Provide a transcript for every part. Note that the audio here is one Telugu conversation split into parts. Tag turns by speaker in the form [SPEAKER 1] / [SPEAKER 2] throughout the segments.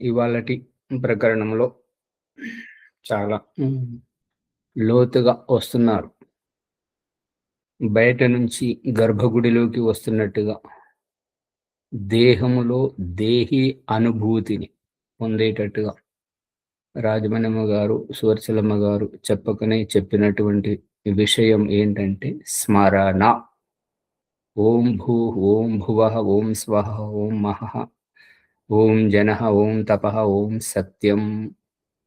[SPEAKER 1] ఇవాళటి ప్రకరణంలో చాలా లోతుగా వస్తున్నారు. బయట నుంచి గర్భగుడిలోకి వస్తున్నట్టుగా దేహములో దేహి అనుభూతిని పొందేటట్టుగా రాజమణమ్మ గారు, సువర్చలమ్మ గారు చెప్పకనే చెప్పినటువంటి విషయం ఏంటంటే స్మరణ. ఓం భూ, ఓం భువః, ఓం స్వః, ఓం మహః, ఓం జనః, ఓం తపః, ఓం సత్యం.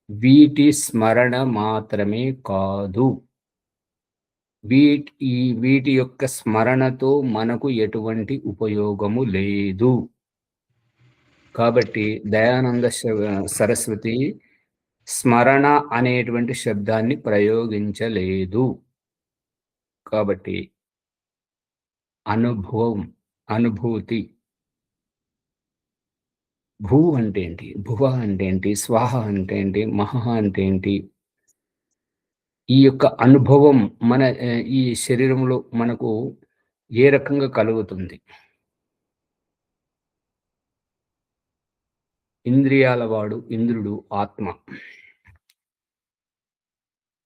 [SPEAKER 1] వీటి స్మరణ మాత్రమే కాదు, వీటి యొక్క స్మరణతో మనకు ఎటువంటి ఉపయోగము లేదు. కాబట్టి దయానంద సరస్వతి స్మరణ అనేటువంటి శబ్దాన్ని ప్రయోగించలేదు. కాబట్టి అనుభవం, అనుభూతి. భూ అంటే ఏంటి, భువ అంటే ఏంటి, స్వాహ అంటే ఏంటి, మహ అంటే ఏంటి, ఈ యొక్క అనుభవం మన ఈ శరీరంలో మనకు ఏ రకంగా కలుగుతుంది? ఇంద్రియాల వాడు ఇంద్రుడు ఆత్మ.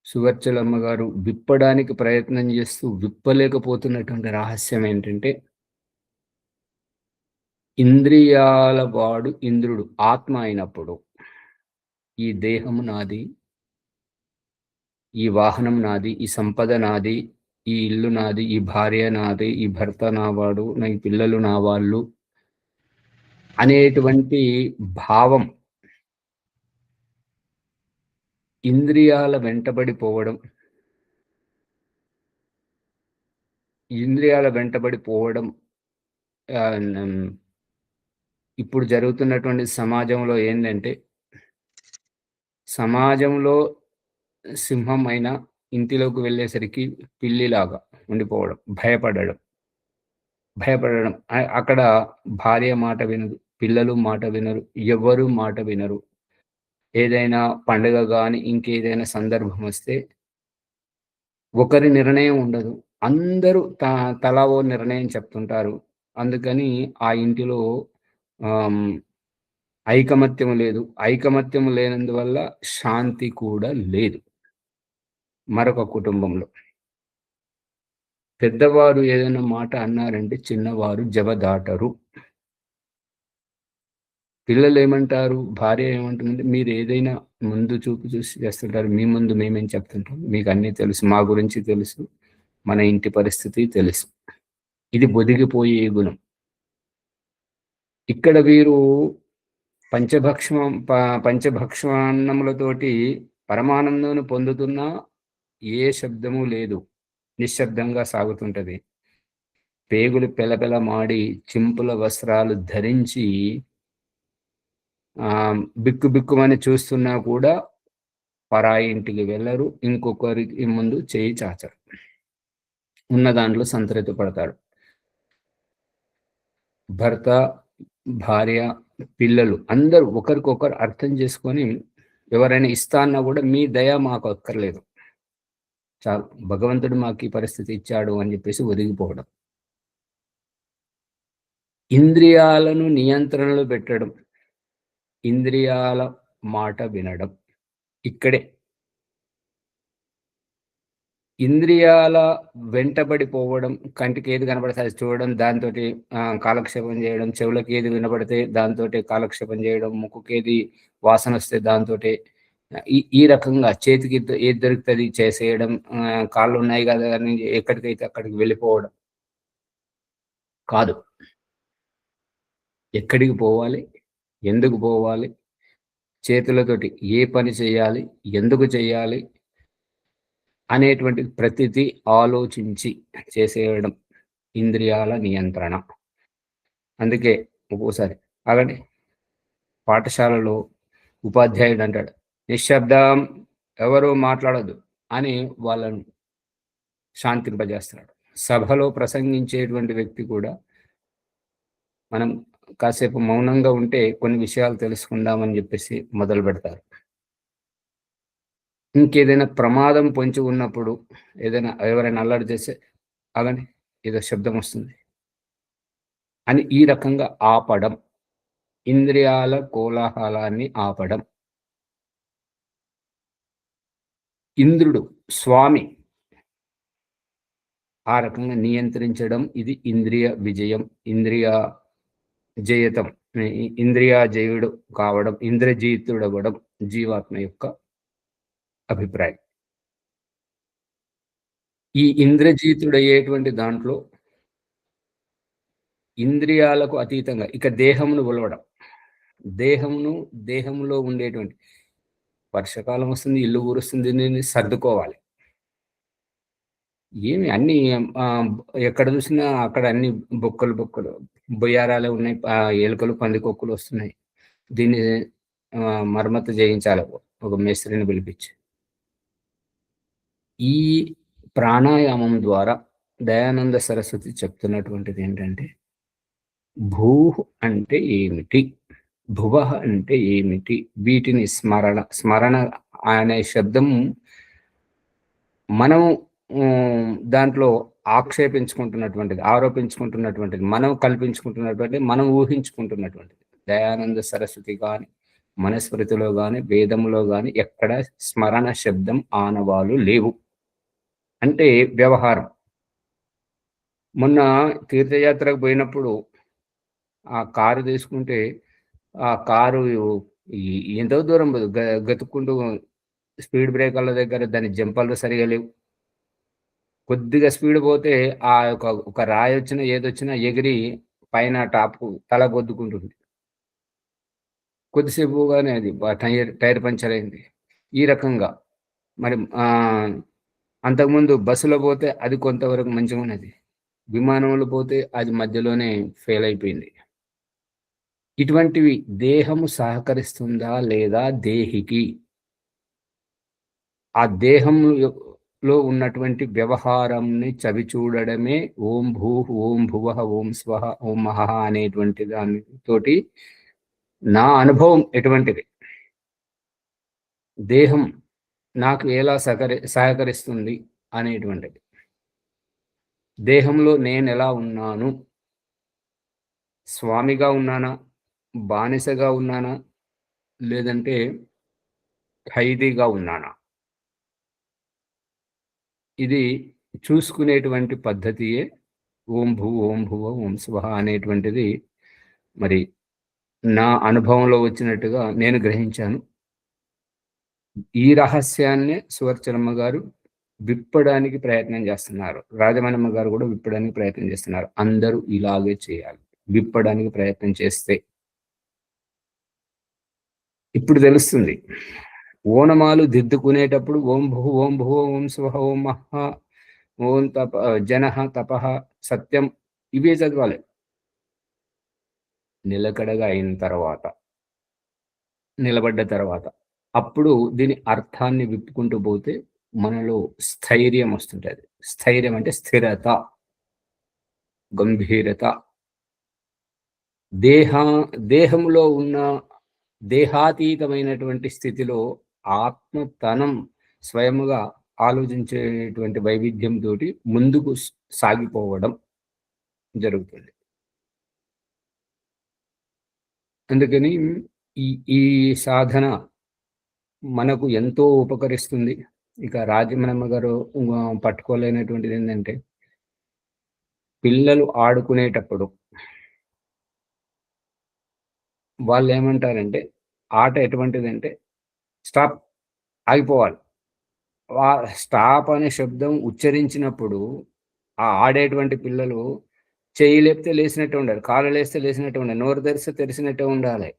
[SPEAKER 1] సువర్చలమ్మ గారు విప్పడానికి ప్రయత్నం చేస్తూ విప్పలేకపోతున్నటువంటి రహస్యం ఏంటంటే, ఇంద్రియాల వాడు ఇంద్రుడు ఆత్మ అయినప్పుడు ఈ దేహము నాది, ఈ వాహనం నాది, ఈ సంపద నాది, ఈ ఇల్లు నాది, ఈ భార్య నాది, ఈ భర్త నావాడు, ఈ పిల్లలు నా వాళ్ళు అనేటువంటి భావం ఇంద్రియాల వెంటబడిపోవడం, ఇప్పుడు జరుగుతున్నటువంటి సమాజంలో ఏంటంటే, సమాజంలో సింహం అయినా ఇంటిలోకి వెళ్ళేసరికి పిల్లిలాగా ఉండిపోవడం, భయపడడం. అక్కడ భార్య మాట వినదు, పిల్లలు మాట వినరు, ఎవరు మాట వినరు. ఏదైనా పండుగ కానీ ఇంకేదైనా సందర్భం వస్తే ఒకరి నిర్ణయం ఉండదు, అందరూ తలా ఓ నిర్ణయం చెప్తుంటారు. అందుకని ఆ ఇంటిలో ఐకమత్యం లేదు. ఐకమత్యం లేనందువల్ల శాంతి కూడా లేదు. మరొక కుటుంబంలో పెద్దవారు ఏదైనా మాట అన్నారంటే చిన్నవారు జవదాటరు. పిల్లలు ఏమంటారు, భార్య ఏమంటుందంటే, మీరు ఏదైనా ముందు చూపు చూసి చేస్తుంటారు, మీ ముందు మేమేం చెప్తుంటాం, మీకు అన్నీ తెలుసు, మా గురించి తెలుసు, మన ఇంటి పరిస్థితి తెలుసు. ఇది బొదిగిపోయే గుణం. ఇక్కడ వీరు పంచభక్షణములతోటి పరమానందాన్ని పొందుతున్నా ఏ శబ్దము లేదు, నిశ్శబ్దంగా సాగుతుంటది. పేగులు పెలపెల మాడి చింపుల వస్త్రాలు ధరించి బిక్కుమని చూస్తున్నా కూడా పరాయి ఇంటికి వెళ్ళరు, ఇంకొకరికి ముందు చేయి చాచరు, ఉన్న దాంట్లో సంతృప్తి పడతాడు. భర్త, భార్య, పిల్లలు అందరూ ఒకరికొకరు అర్థం చేసుకొని ఎవరైనా ఇస్తా అన్నా కూడా మీ దయ మాకు అక్కర్లేదు, చాలు, భగవంతుడు మాకు ఈ పరిస్థితి ఇచ్చాడు అని చెప్పేసి ఒదిగిపోవడం. ఇంద్రియాలను నియంత్రణలో పెట్టడం, ఇంద్రియాల మాట వినడం. ఇక్కడే ఇంద్రియాల వెంటబడిపోవడం, కంటికి ఏది కనబడితే అది చూడడం, దాంతో కాలక్షేపం చేయడం, చెవులకి ఏది వినబడితే దాంతో కాలక్షేపం చేయడం, ముక్కుకి ఏది వాసన వస్తే దాంతో ఈ రకంగా చేతికి ఏది దొరుకుతుంది చేసేయడం, కాళ్ళు ఉన్నాయి కదా అని ఎక్కడికైతే అక్కడికి వెళ్ళిపోవడం కాదు. ఎక్కడికి పోవాలి, ఎందుకు పోవాలి, చేతులతోటి ఏ పని చేయాలి, ఎందుకు చేయాలి అనేటువంటి ప్రతిదీ ఆలోచించి చేసేయడం ఇంద్రియాల నియంత్రణ. అందుకే ఒక్కోసారి అలాగే పాఠశాలలో ఉపాధ్యాయుడు అంటాడు, నిశ్శబ్దం, ఎవరు మాట్లాడద్దు అని వాళ్ళను శాంతింపజేస్తాడు. సభలో ప్రసంగించేటువంటి వ్యక్తి కూడా మనం కాసేపు మౌనంగా ఉంటే కొన్ని విషయాలు తెలుసుకుందామని చెప్పేసి మొదలు పెడతారు. ఇంకేదైనా ప్రమాదం పొంచి ఉన్నప్పుడు ఎవరైనా అల్లరి చేస్తే అలానే ఏదో శబ్దం వస్తుంది అని ఈ రకంగా ఆపడం ఇంద్రియాల కోలాహలాన్ని ఆపడం. ఇంద్రుడు స్వామి ఆ రకంగా నియంత్రించడం ఇది ఇంద్రియ విజయం, ఇంద్రియ జయతం. ఇంద్రియాజయుడు కావడం, ఇంద్రజీతుడవ్వడం జీవాత్మ యొక్క అభిప్రాయం. ఈ ఇంద్రజీతుడయ్యేటువంటి దాంట్లో ఇంద్రియాలకు అతీతంగా ఇక దేహమును కొలవడం. దేహమును, దేహంలో ఉండేటువంటి వర్షాకాలం వస్తుంది, ఇల్లు ఊరుస్తుంది, దీన్ని సర్దుకోవాలి. ఏమి అన్నీ ఆహ్, ఎక్కడ చూసినా అక్కడ అన్ని బొక్కలు, బొక్కలు, బొయ్యారాలే ఉన్నాయి. ఎలుకలు, పందికొక్కులొస్తున్నాయి. దీన్ని మరమ్మతు చేయించాలి ఒక మేస్త్రిని పిలిపించి. ఈ ప్రాణాయామం ద్వారా దయానంద సరస్వతి చెప్తున్నటువంటిదేంటంటే, భూః అంటే ఏమిటి? భువః అంటే ఏమిటి? వీటిని స్మరణ అనే శబ్దం మనం దాంట్లో ఆక్షేపించుకుంటున్నటువంటిది, ఆరోపించుకుంటున్నటువంటిది, మనం కల్పించుకుంటున్నటువంటిది, మనం ఊహించుకుంటున్నటువంటిది. దయానంద సరస్వతి గాని, మనుస్మృతిలో గాని, వేదములో గాని ఎక్కడ స్మరణ శబ్దం ఆనవాలు లేవు. అంటే వ్యవహారం. మొన్న తీర్థయాత్రకు పోయినప్పుడు ఆ కారు తీసుకుంటే, ఆ కారు ఈ ఎంతో దూరం గతుక్కుంటూ స్పీడ్ బ్రేకర్ల దగ్గర దాని జంపర్లు సరిగ్గా లేవు. కొద్దిగా స్పీడ్ పోతే ఒక రాయొచ్చినా, ఏదొచ్చినా ఎగిరి పైన టాప్‌కు తల గుద్దుకుంటుంది. కొద్దిసేపు పోగానే అది టైర్ పంక్చర్ అయింది. ఈ రకంగా మరి అంతకుముందు బస్సులో పోతే అది కొంతవరకు మంచిగున్నది. విమానంలో పోతే అది మధ్యలోనే ఫెయిల్ అయిపోయింది. ఇటువంటివి దేహము సహకరిస్తుందా లేదా దేహికి? ఆ దేహం లో ఉన్నటువంటి వ్యవహారంని చవిచూడడమే ఓం భూః, ఓం భువః, ఓం స్వః, ఓం మహః అనేటువంటి దానితోటి నా అనుభవం ఎటువంటిది? దేహం నాకు ఎలా సహకరిస్తుంది అనేటువంటిది. దేహంలో నేనెలా ఉన్నాను? స్వామిగా ఉన్నానా? బానిసగా ఉన్నానా? లేదంటే ఖైదీగా ఉన్నానా? ఇది చూసుకునేటువంటి పద్ధతియే ఓం భువ, ఓం స్వహ అనేటువంటిది మరి నా అనుభవంలో వచ్చినట్టుగా నేను గ్రహించాను. ఈ రహస్యాన్నే సువర్చనమ్మ గారు విప్పడానికి ప్రయత్నం చేస్తున్నారు. రాజమణమ్మ గారు కూడా విప్పడానికి ప్రయత్నం చేస్తున్నారు. అందరూ ఇలాగే చేయాలి. విప్పడానికి ప్రయత్నం చేస్తే ఇప్పుడు తెలుస్తుంది. ఓనమాలు దిద్దుకునేటప్పుడు ఓం భువ, ఓం స్వహ, ఓం మహః, ఓం జనః, తపః, సత్యం ఇవే చదవాలి. నిలకడగా అయిన తర్వాత, నిలబడ్డ తర్వాత, అప్పుడు దీని అర్థాన్ని విప్పుకుంటూ పోతే మనలో స్థైర్యం వస్తుంటది. స్థైర్యం అంటే స్థిరత, గంభీరత. దేహ దేహంలో ఉన్న దేహాతీతమైనటువంటి స్థితిలో ఆత్మతనం స్వయముగా ఆలోచించేటువంటి వైవిధ్యంతోటి ముందుకు సాగిపోవడం జరుగుతుంది. అందుకని ఈ ఈ సాధన మనకు ఎంతో ఉపకరిస్తుంది. ఇక రాజమణమ్మ గారు పట్టుకోలేనటువంటిదేంటంటే, పిల్లలు ఆడుకునేటప్పుడు వాళ్ళేమంటారంటే, ఆట ఎటువంటిదంటే స్టాప్, ఆగిపోవాలి. స్టాప్ అనే శబ్దం ఉచ్చరించినప్పుడు, ఆ ఆడేటువంటి పిల్లలు చెయ్యి లేపితే లేసినట్టే ఉండాలి. కాళ్ళు లేస్తే లేసినట్టే ఉండాలి. నోరు తెరిస్తే తెరిసినట్టే ఉండాలి.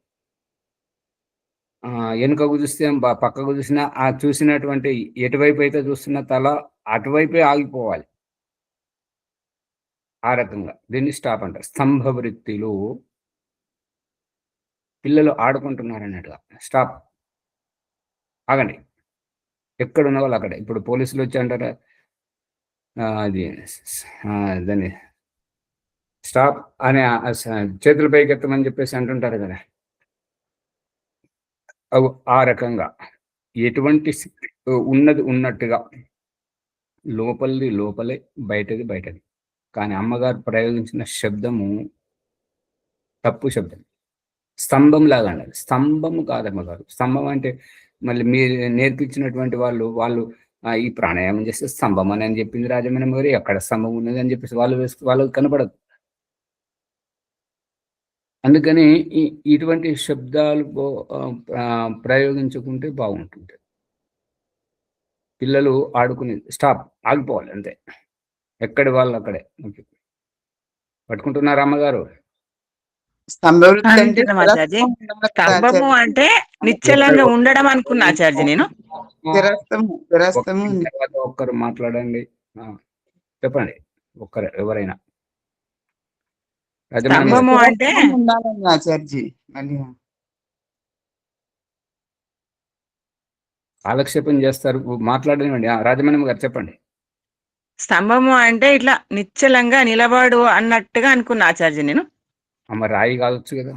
[SPEAKER 1] ఎనకకు చూస్తే పక్కకు చూసినా, ఆ చూసినటువంటి ఎటువైపయితే చూస్తున్న తల అటువైపే ఆగిపోవాలి. ఆ రకంగా. దీన్ని స్టాప్ అంటారు. స్తంభ వృత్తిలో పిల్లలు ఆడుకుంటున్నారన్నట్టుగా. స్టాప్. ఆగండి. ఎక్కడున్న వాళ్ళు అక్కడే. ఇప్పుడు పోలీసులొచ్చి అంటారా అది దాన్ని స్టాప్ అని చేతులు పైకెత్తమని చెప్పేసి అంటుంటారు గదా! ఆ రకంగా. ఎటువంటి ఉన్నది ఉన్నట్టుగా, లోపలిది లోపలే, బయటది బయటది. కానీ అమ్మగారు ప్రయోగించిన శబ్దము తప్పు శబ్దం. స్తంభం లాగా అండి. స్తంభం కాదమ్మ గారు. స్తంభం అంటే మళ్ళీ మీరు నేర్పించినటువంటి వాళ్ళు ఈ ప్రాణాయామం చేస్తే స్తంభం అని చెప్పింది రాజమణి గారు. ఎక్కడ స్తంభం ఉన్నది అని చెప్పేసి వాళ్ళకి కనపడదు. అందుకని ఇటువంటి శబ్దాలు ప్రయోగించుకుంటే బాగుంటుంది. పిల్లలు ఆడుకుని స్టాప్ ఆగిపోవాలి అంతే. ఎక్కడి వాళ్ళు అక్కడే. పట్టుకుంటున్నారా అమ్మగారు?
[SPEAKER 2] స్తంభము అంటే నిశ్చలంగా ఉండడం అనుకున్నా ఆచార్య నేను.
[SPEAKER 1] ఒక్కరు మాట్లాడండి, చెప్పండి ఒక్కరు ఎవరైనా.
[SPEAKER 2] స్తంభము అంటే
[SPEAKER 3] ఆచార్జీ
[SPEAKER 1] కాలక్షేపం చేస్తారు, మాట్లాడనివ్వండి. రాజమణి గారు చెప్పండి.
[SPEAKER 2] స్తంభము అంటే ఇట్లా నిశ్చలంగా నిలబడు అన్నట్టుగా అనుకున్నా ఆచార్య నేను.
[SPEAKER 1] అమ్మ రాయి కావచ్చు కదా,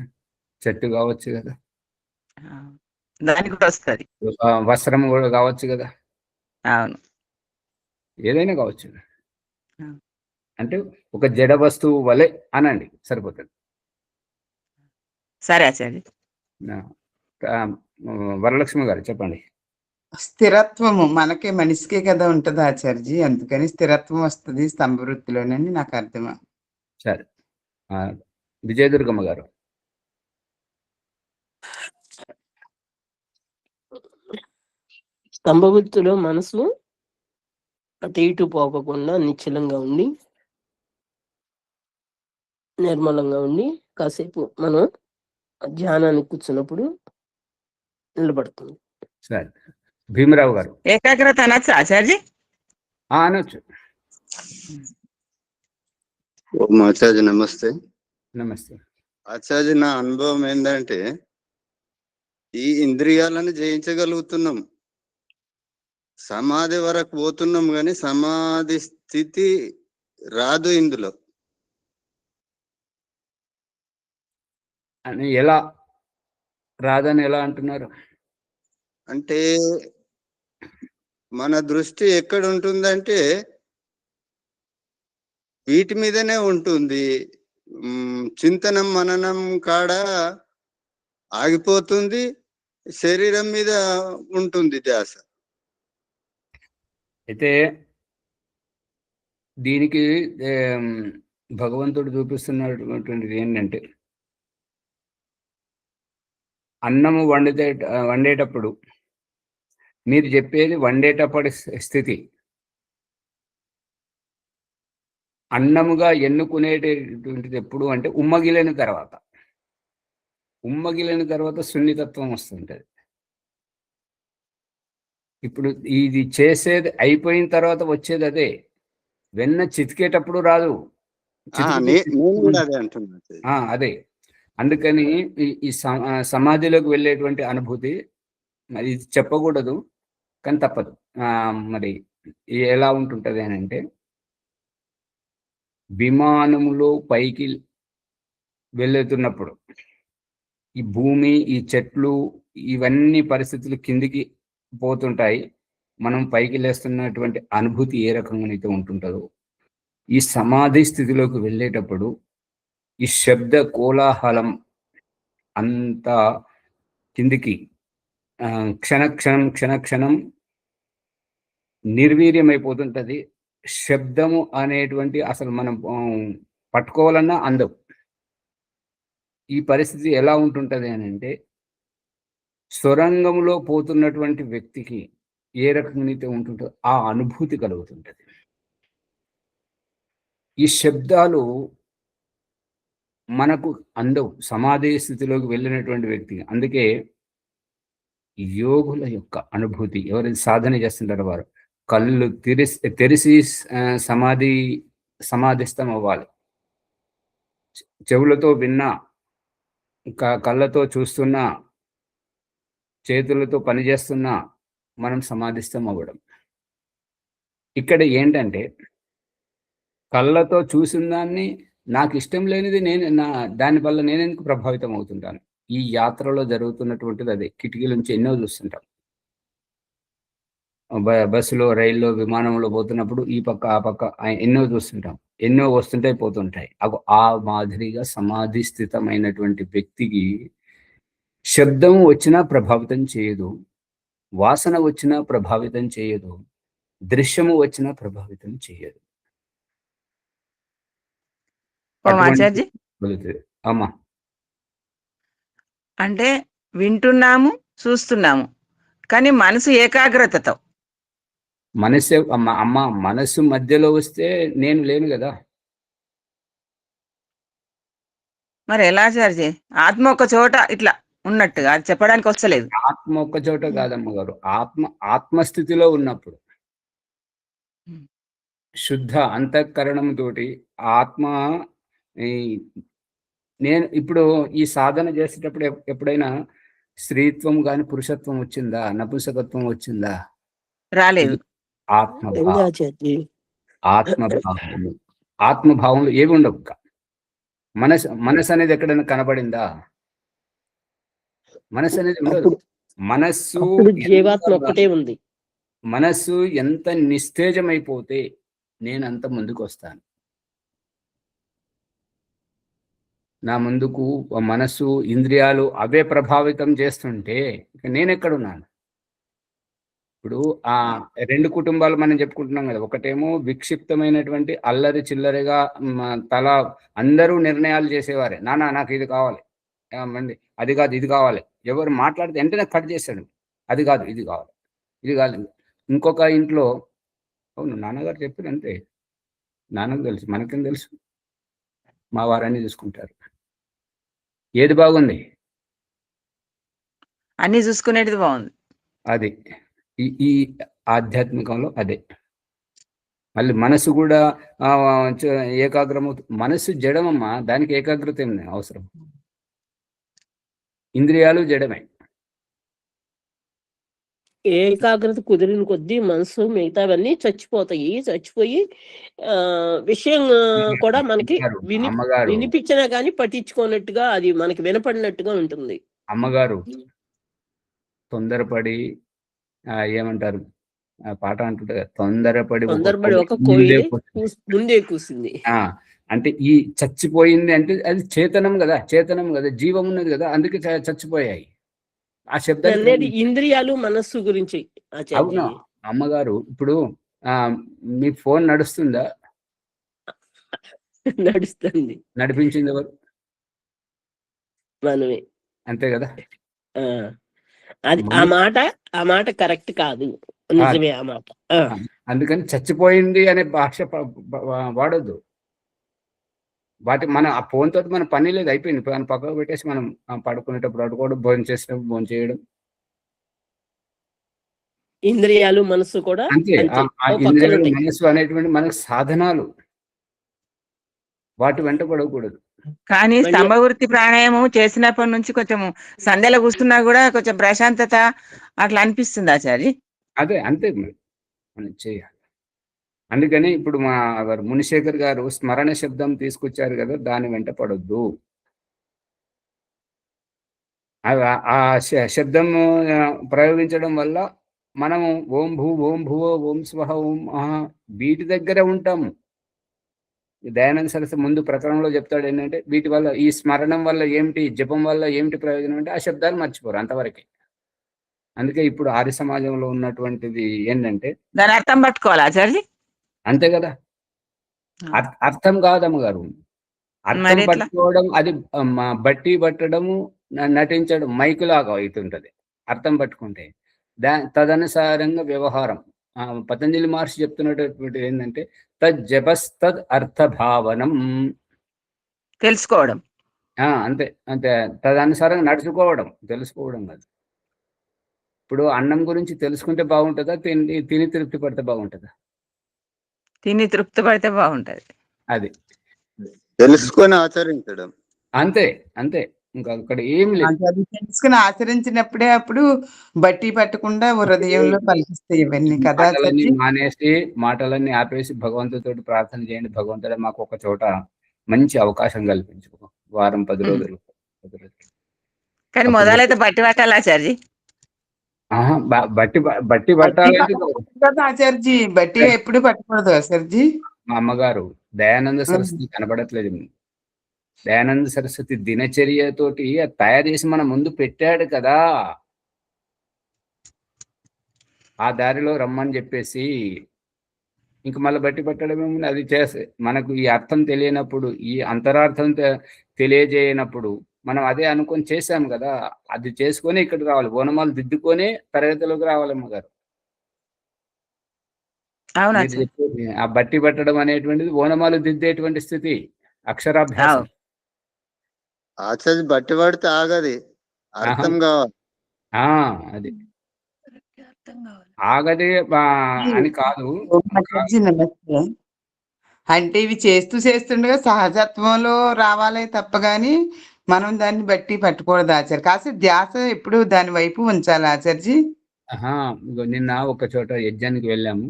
[SPEAKER 1] చెట్టు కావచ్చు కదా,
[SPEAKER 2] దానికి కూడా వస్తుంది.
[SPEAKER 1] వస్త్రం కూడా కావచ్చు కదా.
[SPEAKER 2] అవును,
[SPEAKER 1] ఏదైనా కావచ్చు. అంటే ఒక జడ వస్తువు వలె అనండి, సరిపోతుంది.
[SPEAKER 2] సరే ఆచార్య.
[SPEAKER 1] వరలక్ష్మి గారు చెప్పండి.
[SPEAKER 3] స్థిరత్వము మనకే మనిషికే కదా ఉంటది ఆచార్జీ, అందుకని స్థిరత్వం వస్తుంది స్తంభ వృత్తిలోనని నాకు అర్థమా.
[SPEAKER 1] సరే, విజయదుర్గమ్మ గారు.
[SPEAKER 4] స్తంభ వృత్తిలో మనసు అటు ఇటు పోకుండా నిశ్చలంగా ఉండి నిర్మలంగా ఉండి కాసేపు మనం ధ్యానానికి కూర్చున్నప్పుడు నిలబడుతుంది.
[SPEAKER 1] సరే, భీమరావు గారు.
[SPEAKER 2] ఏకాగ్రత అనొచ్చు ఆచార్జీ?
[SPEAKER 1] అనొచ్చు.
[SPEAKER 5] ఆచార్య నమస్తే.
[SPEAKER 1] నమస్తే
[SPEAKER 5] ఆచార్య, నా అనుభవం ఏంటంటే ఈ ఇంద్రియాలను జయించగలుగుతున్నాం, సమాధి వరకు పోతున్నాం, కానీ సమాధి స్థితి రాదు ఇందులో.
[SPEAKER 1] అని ఎలా రాదని ఎలా అంటున్నారు?
[SPEAKER 5] అంటే మన దృష్టి ఎక్కడ ఉంటుందంటే వీటి మీదనే ఉంటుంది. చింతనం మననం కాడ ఆగిపోతుంది, శరీరం మీద ఉంటుంది ధ్యాస.
[SPEAKER 1] అయితే దీనికి భగవంతుడు చూపిస్తున్నటువంటిది ఏంటంటే, అన్నము వండేటప్పుడు మీరు చెప్పేది వండేటప్పటి స్థితి. అన్నముగా ఎన్నుకునేటటువంటిది ఎప్పుడు అంటే ఉమ్మగిలిన తర్వాత సున్నితత్వం వస్తుంటది. ఇప్పుడు ఇది చేసేది అయిపోయిన తర్వాత వచ్చేది అదే. వెన్న చితికేటప్పుడు రాదు, అదే. అందుకని ఈ సమాధిలోకి వెళ్ళేటువంటి అనుభూతి అది చెప్పకూడదు, కానీ తప్పదు. మరి ఎలా ఉంటుంటది అని అంటే, విమానములో పైకి వెళ్తున్నప్పుడు ఈ భూమి, ఈ చెట్లు, ఇవన్నీ పరిస్థితులు కిందికి పోతుంటాయి. మనం పైకి లేస్తున్నటువంటి అనుభూతి ఏ రకంగానైతే ఉంటుంటుందో, ఈ సమాధి స్థితిలోకి వెళ్ళేటప్పుడు ఈ శబ్ద కోలాహలం అంతా కిందికి క్షణక్షణం నిర్వీర్యమైపోతుంటది. శబ్దము అనేటువంటి అసలు మనం పట్టుకోవాలన్నా అందవు. ఈ పరిస్థితి ఎలా ఉంటుంటది అని అంటే, సొరంగంలో పోతున్నటువంటి వ్యక్తికి ఏ రకంగా ఉంటుందో ఆ అనుభూతి కలుగుతుంటది. ఈ శబ్దాలు మనకు అందవు సమాధి స్థితిలోకి వెళ్ళినటువంటి వ్యక్తి. అందుకే యోగుల యొక్క అనుభూతి, ఎవరైతే సాధన చేస్తుంటారో వారు కళ్ళు తెరిసి సమాధిస్థం అవ్వాలి. చెవులతో విన్నా, కళ్ళతో చూస్తున్నా, చేతులతో పనిచేస్తున్నా మనం సమాధిస్థం అవ్వడం. ఇక్కడ ఏంటంటే, కళ్ళతో చూసిన దాన్ని నాకు ఇష్టం లేనిది దానివల్ల నేను ఎందుకు ప్రభావితం అవుతుంటాను? ఈ యాత్రలో జరుగుతున్నటువంటిది అదే. కిటికీ నుంచి ఎన్నో చూస్తుంటాం. బస్సులో, రైల్లో, విమానంలో పోతున్నప్పుడు ఈ పక్క ఆ పక్క ఎన్నో చూస్తుంటాం. ఎన్నో వస్తుంటాయి, పోతుంటాయి. ఆ మాదిరిగా సమాధి స్థితమైనటువంటి వ్యక్తికి శబ్దం వచ్చినా ప్రభావితం చేయదు, వాసన వచ్చినా ప్రభావితం చేయదు, దృశ్యము వచ్చినా ప్రభావితం చేయదు.
[SPEAKER 2] ఓం
[SPEAKER 1] అటువంటి
[SPEAKER 2] ఆచార్జీ,
[SPEAKER 1] కలుగుతుంది. అమ్మా
[SPEAKER 2] అంటే వింటున్నాము, చూస్తున్నాము, కానీ మనసు ఏకాగ్రతతో.
[SPEAKER 1] మనసే అమ్మ మనసు మధ్యలో వస్తే నేను లేను కదా.
[SPEAKER 2] మరి ఎలా ఆచార్జీ? ఆత్మ ఒక చోట ఇట్లా ఉన్నట్టుగా అది చెప్పడానికి వస్తలేదు.
[SPEAKER 1] ఆత్మ ఒక్క చోట కాదమ్మ గారు, ఆత్మస్థితిలో ఉన్నప్పుడు శుద్ధ అంతఃకరణం తోటి ఆత్మ ఈ నేను ఇప్పుడు ఈ సాధన చేసేటప్పుడు ఎప్పుడైనా స్త్రీత్వం కానీ పురుషత్వం వచ్చిందా, నపుంసకత్వం వచ్చిందా?
[SPEAKER 2] రాలేదు.
[SPEAKER 1] ఆత్మభావం,
[SPEAKER 4] ఆచార్య
[SPEAKER 1] ఆత్మభావంలో ఏవి ఉండవు. మనసు అనేది ఎక్కడైనా కనబడిందా? మనసు అనేది ఉండదు. మనస్సు
[SPEAKER 4] జీవాత్మ ఒక్కటే ఉంది.
[SPEAKER 1] మనస్సు ఎంత నిస్తేజమైపోతే నేను అంత ముందుకు వస్తాను. నా ముందుకు మనస్సు ఇంద్రియాలు అవే ప్రభావితం చేస్తుంటే నేను ఎక్కడున్నాను? ఇప్పుడు ఆ రెండు కుటుంబాలు మనం చెప్పుకుంటున్నాం కదా. ఒకటేమో విక్షిప్తమైనటువంటి అల్లరి చిల్లరిగా తల అందరూ నిర్ణయాలు చేసేవారే, నానా నాకు ఇది కావాలి, మంది అది కాదు ఇది కావాలి, ఎవరు మాట్లాడితే వెంటనే కట్ చేశాడు, అది కాదు ఇది కావాలి, ఇది కాదు. ఇంకొక ఇంట్లో అవును నాన్నగారు చెప్పారు అంతే, నాన్నకు తెలుసు, మనకేం తెలుసు, మా వారన్నీ చూసుకుంటారు. ఏది బాగుంది?
[SPEAKER 2] అన్ని చూసుకునేది బాగుంది.
[SPEAKER 1] అది ఈ ఆధ్యాత్మికంలో అదే. మళ్ళీ మనసు కూడా ఏకాగ్రమవుతుంది. మనసు జడమమ్మా, దానికి ఏకాగ్రత ఏమి అవసరం? ఇంద్రియాలు జడమే.
[SPEAKER 4] ఏకాగ్రత కుదిరిన కొద్దీ మనసు మిగతావన్నీ చచ్చిపోయి విషయం కూడా మనకి వినిపించినా కానీ పట్టించుకోనట్టుగా, అది మనకి వినపడినట్టుగా ఉంటుంది.
[SPEAKER 1] అమ్మగారు తొందరపడి ఏమంటారు పాట అంటుంటే, తొందరపడి
[SPEAKER 4] ఒక కోయిల ముందే కూసింది.
[SPEAKER 1] అంటే ఈ చచ్చిపోయింది అంటే అది చేతనం కదా, జీవం ఉన్నది కదా, అందుకే చచ్చిపోయాయి. ఆ శబ్దాలు
[SPEAKER 4] ఇంద్రియాలు మనస్సు గురించి.
[SPEAKER 1] అవునా అమ్మగారు? ఇప్పుడు మీ ఫోన్ నడుస్తుందా?
[SPEAKER 4] నడుస్తుంది.
[SPEAKER 1] నడిపించింది ఎవరు?
[SPEAKER 4] మనమే.
[SPEAKER 1] అంతే కదా.
[SPEAKER 4] అది ఆ మాట కరెక్ట్ కాదు, నిజమే ఆ మాట.
[SPEAKER 1] అందుకని చచ్చిపోయింది అనే భాష వాడొద్దు. మన ఆ ఫోన్ తోటి మన పని లేదు, అయిపోయింది. పక్కకు పెట్టేసి మనం పడుకునేటప్పుడు అడుకోవడం, భోజనం చేసేటప్పుడు భోజనం చేయడం.
[SPEAKER 4] ఇంద్రియాలు మనసు కూడా
[SPEAKER 1] అంతే. ఇంద్రియాలు మనసు అనేటువంటి మనకు సాధనాలు, వాటి వెంట పడకూడదు.
[SPEAKER 2] కానీ స్తంభవృత్తి ప్రాణాయామం చేసినప్పటి నుంచి కొంచెం సంధ్యలో కూర్చున్నా కూడా కొంచెం ప్రశాంతత అట్లా అనిపిస్తుంది ఆచార్య.
[SPEAKER 1] అదే అంతే మనం చేయాలి. అందుకని ఇప్పుడు మా మునిశేఖర్ గారు స్మరణ శబ్దం తీసుకొచ్చారు కదా, దాని వెంట పడొద్దు. ఆ శబ్దం ప్రయోగించడం వల్ల మనము ఓం భూ ఓం భువో ఓం స్వహ ఓం వీటి దగ్గర ఉంటాము. దయానంద సరస్వతి ముందు ప్రకరణంలో చెప్తాడు ఏంటంటే, వీటి వల్ల, ఈ స్మరణం వల్ల ఏమిటి, జపం వల్ల ఏమిటి ప్రయోజనం అంటే ఆ శబ్దాలు మర్చిపోరు, అంతవరకే. అందుకే ఇప్పుడు ఆర్య సమాజంలో ఉన్నటువంటిది ఏంటంటే,
[SPEAKER 2] దాని అర్థం పట్టుకోవాలి ఆచార్య.
[SPEAKER 1] అంతే కదా. అర్థం కాదమ్మ గారు, అర్థం పట్టుకోవడం అది బట్టి పట్టడము, నటించడం, మైకులాగా అవుతుంటది. అర్థం పట్టుకుంటే తదనుసారంగా వ్యవహారం. పతంజలి మహర్షి చెప్తున్నటువంటి ఏంటంటే, తజ్జపస్తద్ అర్థభావనం,
[SPEAKER 2] తెలుసుకోవడం.
[SPEAKER 1] అంతే అంతే. తదనుసారంగా నడుచుకోవడం, తెలుసుకోవడం కాదు. ఇప్పుడు అన్నం గురించి తెలుసుకుంటే బాగుంటుందా, తిని తృప్తి పడితే బాగుంటుందా?
[SPEAKER 2] తిని తృప్తి పడితే బాగుంటది.
[SPEAKER 1] అది
[SPEAKER 5] తెలుసుకొని ఆచరించడం.
[SPEAKER 1] అంతే అంతే, ఇంకా అక్కడ ఏం లేదు.
[SPEAKER 3] తెలుసుకుని ఆచరించినప్పుడే అప్పుడు బట్టి పట్టకుండా హృదయంలో పలికిస్తాయి ఇవన్నీ కదా.
[SPEAKER 1] మానేసి మాటలన్నీ ఆపేసి భగవంతుడితో ప్రార్థన చేయండి, భగవంతుడే మాకు ఒక చోట మంచి అవకాశం కల్పించు, వారం 10 రోజులు.
[SPEAKER 2] కానీ మొదలైతే బట్టి పట్టాలి ఆచార్జీ.
[SPEAKER 1] బట్టి పట్టాలంటే
[SPEAKER 3] ఆచార్జీ, బట్టి ఎప్పుడు పట్టకూడదు ఆచార్జీ.
[SPEAKER 1] మా అమ్మగారు దయానంద సరస్వతి కనబడట్లేదు. దయానంద సరస్వతి దినచర్యతోటి అది తయారు చేసి మన ముందు పెట్టాడు కదా, ఆ దారిలో రమ్మని చెప్పేసి. ఇంక మళ్ళీ బట్టి పట్టడం ఏముంది, అది చేస్తే మనకు ఈ అర్థం తెలియనప్పుడు, ఈ అంతరార్థం తెలియజేయనప్పుడు మనం అదే అనుకొని చేశాం కదా, అది చేసుకొని ఇక్కడికి రావాలి, ఓనమాలు దిద్దుకొని తరగతిలోకి రావాలమ్మ గారు.
[SPEAKER 2] అవునా
[SPEAKER 1] మీరు చెప్పేది ఆ బట్టి పట్టడం అనేటువంటిది ఓనమాలు దిద్దేటువంటి స్థితి, అక్షరాభ్యాసం.
[SPEAKER 5] ఆచార్య బట్టి పడితే ఆగది, అర్థం కావాలి.
[SPEAKER 1] అది ఆగదే అని కాదు.
[SPEAKER 3] మాతాజీ నమస్తే. అంటే ఇవి చేస్తూ చేస్తుండగా సహజత్వంలో రావాలే తప్ప గాని మనం దాన్ని బట్టి పట్టుకూడదు ఆచార్య. కాస్త ధ్యాస ఎప్పుడు దాని వైపు ఉంచాలి ఆచార్జీ.
[SPEAKER 1] ఇగో నిన్న ఒక చోట యజ్ఞానికి వెళ్ళాము.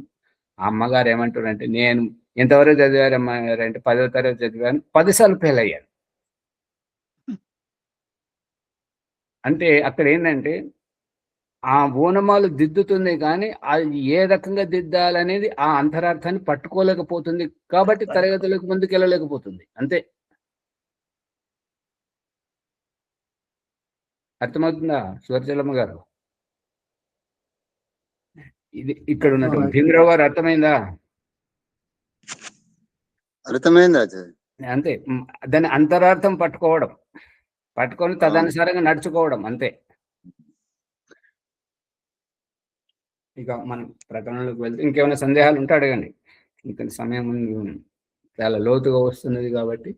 [SPEAKER 1] ఆ అమ్మగారు ఏమంటారంటే, నేను ఎంతవరకు చదివారమ్మా అంటే 10వ తరగతి చదివాను, 10 సార్లు ఫెయిల్ అయ్యాను. అంటే అక్కడ ఏంటంటే ఆ ఓనమాలు దిద్దుతుంది కానీ అది ఏ రకంగా దిద్దాలనేది ఆ అంతరార్థాన్ని పట్టుకోలేకపోతుంది కాబట్టి తరగతులకు ముందుకు వెళ్ళలేకపోతుంది, అంతే. అర్థమవుతుందా సువర్చలమ్మ గారు? ఇది ఇక్కడ ఉన్నటువంటి భీమరావు గారు అర్థమైందా?
[SPEAKER 5] అర్థమైంది ఆచార్య.
[SPEAKER 1] అంతే. దాని అంతరార్థం పట్టుకొని తదనుసారంగా నడుచుకోవడం, అంతే. ఇక మనం ప్రకరణలోకి వెళ్తే ఇంకేమైనా సందేహాలు ఉంటే అడగండి. ఇంకా సమయం చాలా లోతుగా వస్తున్నది కాబట్టి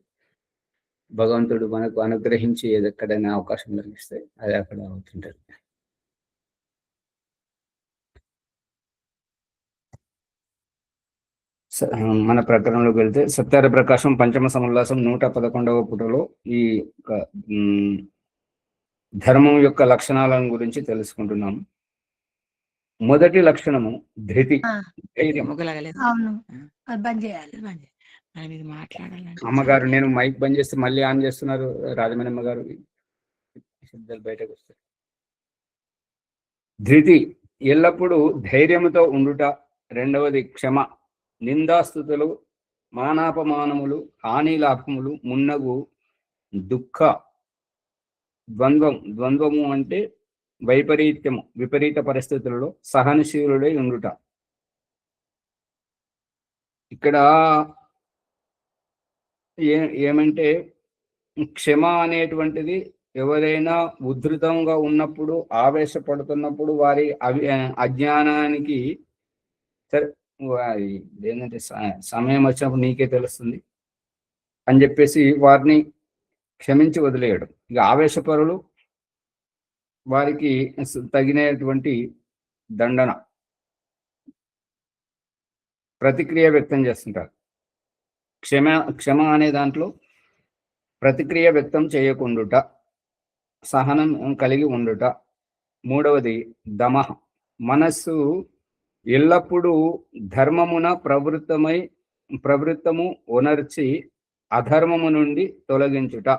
[SPEAKER 1] భగవంతుడు మనకు అనుగ్రహించి ఎక్కడైనా అవకాశం కలిగిస్తే అది అక్కడ అవుతుంటది. మన ప్రకరణలోకి వెళ్తే సత్యార ప్రకాశం పంచమ సముల్లాసం 111వ పుటలో ఈ ధర్మం యొక్క లక్షణాలను గురించి తెలుసుకుంటున్నాము. మొదటి లక్షణము ధృతి, ధైర్యం. అమ్మగారు నేను మైక్ బంద్ చేస్తే మళ్ళీ ఆన్ చేస్తున్నారు, రాజమణమ్మ గారు శబ్దాలు బయటకు వస్తాయి. ధృతి ఎల్లప్పుడూ ధైర్యముతో ఉండుట. రెండవది క్షమ, నిందాస్తుతులు, మానాపమానములు, హాని లాభములు, మున్నగు దుఃఖ ద్వంద్వము అంటే వైపరీత్యము, విపరీత పరిస్థితులలో సహనశీలుడై ఉండుట. ఇక్కడ ఏమంటే క్షమ అనేటువంటిది ఎవరైనా ఉద్ధృతంగా ఉన్నప్పుడు, ఆవేశపడుతున్నప్పుడు, వారి అజ్ఞానానికి సరే ఏంటంటే సమయం వచ్చినప్పుడు నీకే తెలుస్తుంది అని చెప్పేసి వారిని క్షమించి వదిలేయడం. ఇక ఆవేశపరులు వారికి తగినటువంటి దండన, ప్రతిక్రియ వ్యక్తం చేస్తుంటారు. క్షమ అనే దాంట్లో ప్రతిక్రియ వ్యక్తం చేయకుండుట, సహనం కలిగి ఉండుట. మూడవది దమః, మనస్సు ఎల్లప్పుడూ ధర్మమున ప్రవృత్తము ఒనర్చి అధర్మము నుండి తొలగించుట.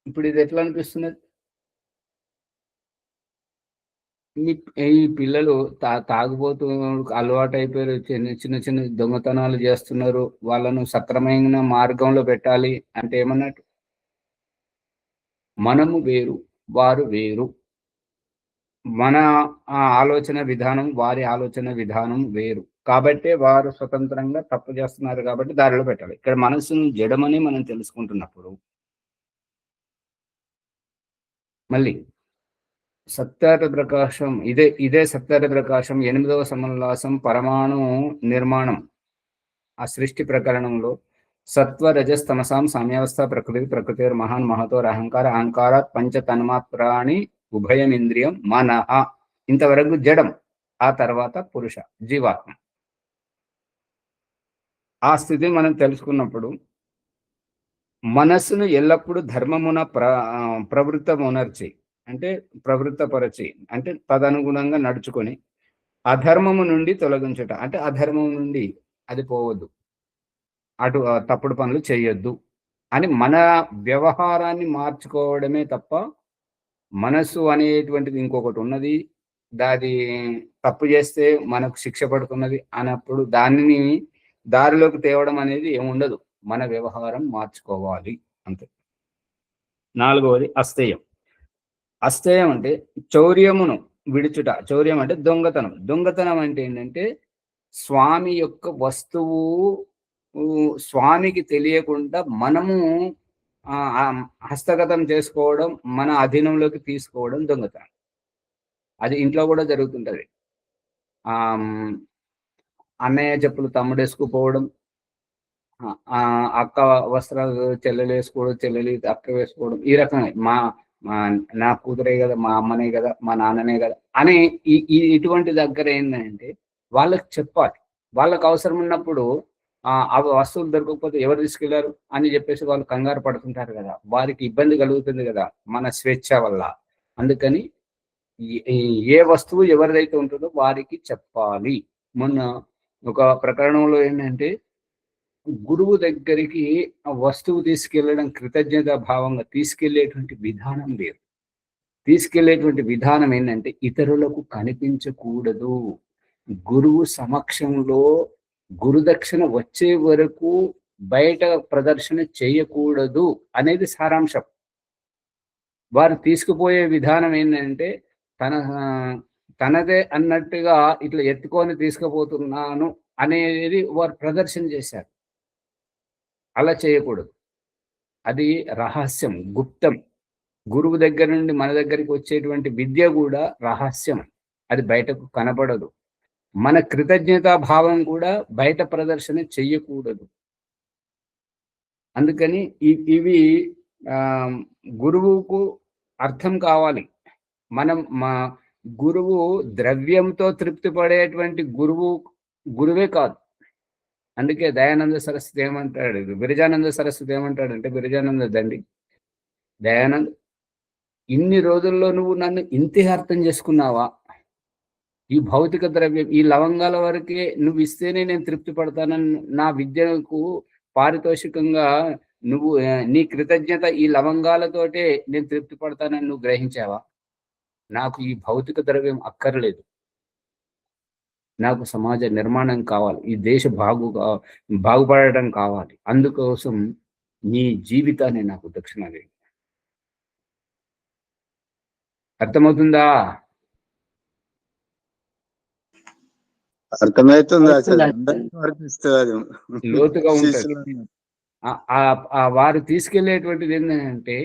[SPEAKER 1] ఇప్పుడు ఇది ఎట్లా అనిపిస్తున్నది? ఈ పిల్లలు తాగుబోతూ అలవాటు అయిపోయారు, చిన్న చిన్న దొంగతనాలు చేస్తున్నారు, వాళ్ళను సక్రమైన మార్గంలో పెట్టాలి అంటే ఏమన్నట్టు? మనము వేరు, వారు వేరు. మన ఆలోచన విధానం, వారి ఆలోచన విధానం వేరు కాబట్టి వారు స్వతంత్రంగా తప్పు చేస్తున్నారు కాబట్టి దారిలో పెట్టాలి. ఇక్కడ మనసును జడమని మనం తెలుసుకుంటున్నప్పుడు మళ్ళీ సత్యార ప్రకాశం, ఇదే సత్యార ప్రకాశం 8వ సమల్లాసం పరమాణు నిర్మాణం, ఆ సృష్టి ప్రకరణంలో సత్వ రజస్తమసాం సామ్యావస్థ ప్రకృతి మహాన్ మహతోర్ అహంకారాత్ పంచ తన్మాత్రాణి ఉభయమింద్రియం మనః, ఇంతవరకు జడం, ఆ తర్వాత పురుష జీవాత్మ. ఆ స్థితిని మనం తెలుసుకున్నప్పుడు మనస్సును ఎల్లప్పుడూ ధర్మమున ప్రవృత్తమునర్చి అంటే ప్రవృత్తపరచి అంటే తదనుగుణంగా నడుచుకొని అధర్మము నుండి తొలగించుట అంటే అధర్మం నుండి అది పోవద్దు, అటు తప్పుడు పనులు చేయొద్దు అని మన వ్యవహారాన్ని మార్చుకోవడమే తప్ప మనస్సు అనేటువంటిది ఇంకొకటి ఉన్నది, దాది తప్పు చేస్తే మనకు శిక్ష పడుతున్నది అన్నప్పుడు దారిలోకి తేవడం అనేది ఏముండదు. మన వ్యవహారం మార్చుకోవాలి అంతే. 4వది అస్థేయం. అస్థేయం అంటే చౌర్యమును విడుచుట. చౌర్యం అంటే దొంగతనం. దొంగతనం అంటే ఏంటంటే స్వామి యొక్క వస్తువు స్వామికి తెలియకుండా మనము హస్తగతం చేసుకోవడం, మన అధీనంలోకి తీసుకోవడం దొంగతనం. అది ఇంట్లో కూడా జరుగుతుంటది. అన్నయ్య చెప్పులు తమ్ముడు వేసుకుపోవడం, అక్క వస్త్రాలు చెల్లెలు వేసుకోవడం, చెల్లెలు అక్క వేసుకోవడం, ఈ రకంగా నా కూతురే కదా, మా అమ్మనే కదా, మా నాన్ననే కదా అని ఇటువంటి దగ్గర ఏంటంటే వాళ్ళకి చెప్పాలి. వాళ్ళకు అవసరం ఉన్నప్పుడు ఆ వస్తువులు దొరకకపోతే ఎవరు తీసుకెళ్లారు అని చెప్పేసి వాళ్ళు కంగారు పడుతుంటారు కదా, వారికి ఇబ్బంది కలుగుతుంది కదా మన స్వేచ్ఛ వల్ల. అందుకని ఏ వస్తువు ఎవరిదైతే ఉంటుందో వారికి చెప్పాలి. మొన్న ఒక ప్రకరణంలో ఏంటంటే గురువు దగ్గరికి ఆ వస్తువు తీసుకెళ్లడం కృతజ్ఞత భావంగా తీసుకెళ్లేటువంటి విధానం వేరు. తీసుకెళ్లేటువంటి విధానం ఏంటంటే ఇతరులకు కనిపించకూడదు. గురువు సమక్షంలో గురుదక్షిణ వచ్చే వరకు బయట ప్రదర్శన చేయకూడదు అనేది సారాంశం. వారు తీసుకుపోయే విధానం ఏంటంటే తనదే అన్నట్టుగా ఇట్లా ఎత్తుకొని తీసుకుపోతున్నాను అనేది వారు ప్రదర్శన చేశారు. అలా చేయకూడదు. అది రహస్యం, గుప్తం. గురువు దగ్గర నుండి మన దగ్గరికి వచ్చేటువంటి విద్య కూడా రహస్యం, అది బయటకు కనపడదు. మన కృతజ్ఞతా భావం కూడా బయట ప్రదర్శన చెయ్యకూడదు. అందుకని ఇవి గురువుకు అర్థం కావాలి. మా గురువు ద్రవ్యంతో తృప్తి పడేటువంటి గురువే కాదు. అందుకే దయానంద సరస్వతి ఏమంటాడు, విరజానంద సరస్వతి ఏమంటాడంటే, విరజానంద దండి, దయానంద్ ఇన్ని రోజుల్లో నువ్వు నన్ను ఇంతే అర్థం చేసుకున్నావా? ఈ భౌతిక ద్రవ్యం, ఈ లవంగాల వరకే నువ్వు ఇస్తేనే నేను తృప్తి పడతానని నా విద్యకు పారితోషికంగా నువ్వు నీ కృతజ్ఞత ఈ లవంగాలతోటే నేను తృప్తి పడతానని నువ్వు గ్రహించావా? నాకు ఈ భౌతిక ద్రవ్యం అక్కర్లేదు. నాకు సమాజ నిర్మాణం కావాలి, ఈ దేశ బాగుపడటం కావాలి. అందుకోసం నీ జీవితాన్ని నాకు దక్షిణ వేయి. అర్థమవుతుందా?
[SPEAKER 5] అర్థమవుతుంది.
[SPEAKER 1] లోతుగా ఉంటుంది. వారు తీసుకెళ్లేటువంటిది ఏంటంటే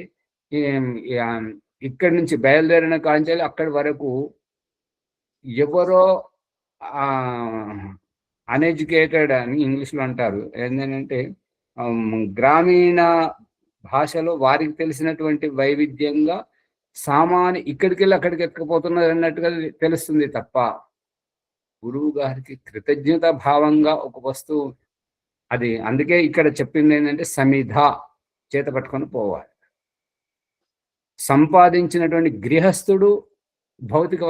[SPEAKER 1] ఇక్కడి నుంచి బయలుదేరిన కాంచాలి అక్కడి వరకు ఎవరో అన్ఎడ్యుకేటెడ్ అని ఇంగ్లీష్లో అంటారు. ఏంటంటే గ్రామీణ భాషలో వారికి తెలిసినటువంటి వైవిధ్యంగా సామాన్య ఇక్కడికి వెళ్ళి అక్కడికి ఎత్తుకుపోతున్నారు అన్నట్టుగా తెలుస్తుంది తప్ప గురువు గారికి కృతజ్ఞత భావంగా ఒక వస్తువు అది. అందుకే ఇక్కడ చెప్పింది ఏంటంటే సమిధ చేత పట్టుకొని పోవాలి. సంపాదించినటువంటి గృహస్థుడు భౌతిక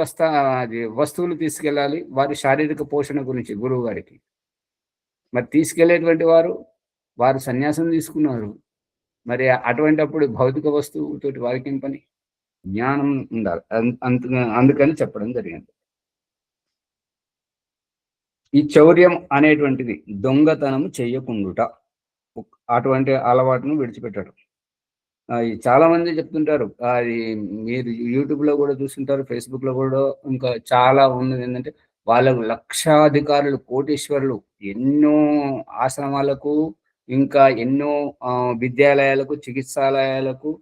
[SPEAKER 1] వస్తువులు తీసుకెళ్ళాలి వారి శారీరక పోషణ గురించి గురువు గారికి. మరి తీసుకెళ్లేటువంటి వారు సన్యాసం తీసుకున్నారు. మరి అటువంటి అప్పుడు భౌతిక వస్తువుతోటి వారికి ఏం పని? జ్ఞానం ఉండాలి. అందుకని చెప్పడం జరిగింది. ఈ చౌర్యం అనేటువంటిది దొంగతనము చెయ్యకుండుట, అటువంటి అలవాటును విడిచిపెట్టాడు. చాలా మంది చెప్తుంటారు, అది మీరు యూట్యూబ్లో కూడా చూస్తుంటారు, ఫేస్బుక్లో కూడా ఇంకా చాలా ఉన్నది. ఏంటంటే వాళ్ళకు లక్షాధికారులు, కోటీశ్వరులు, ఎన్నో ఆశ్రమాలకు, ఇంకా ఎన్నో విద్యాలయాలకు, చికిత్సాలయాలకు,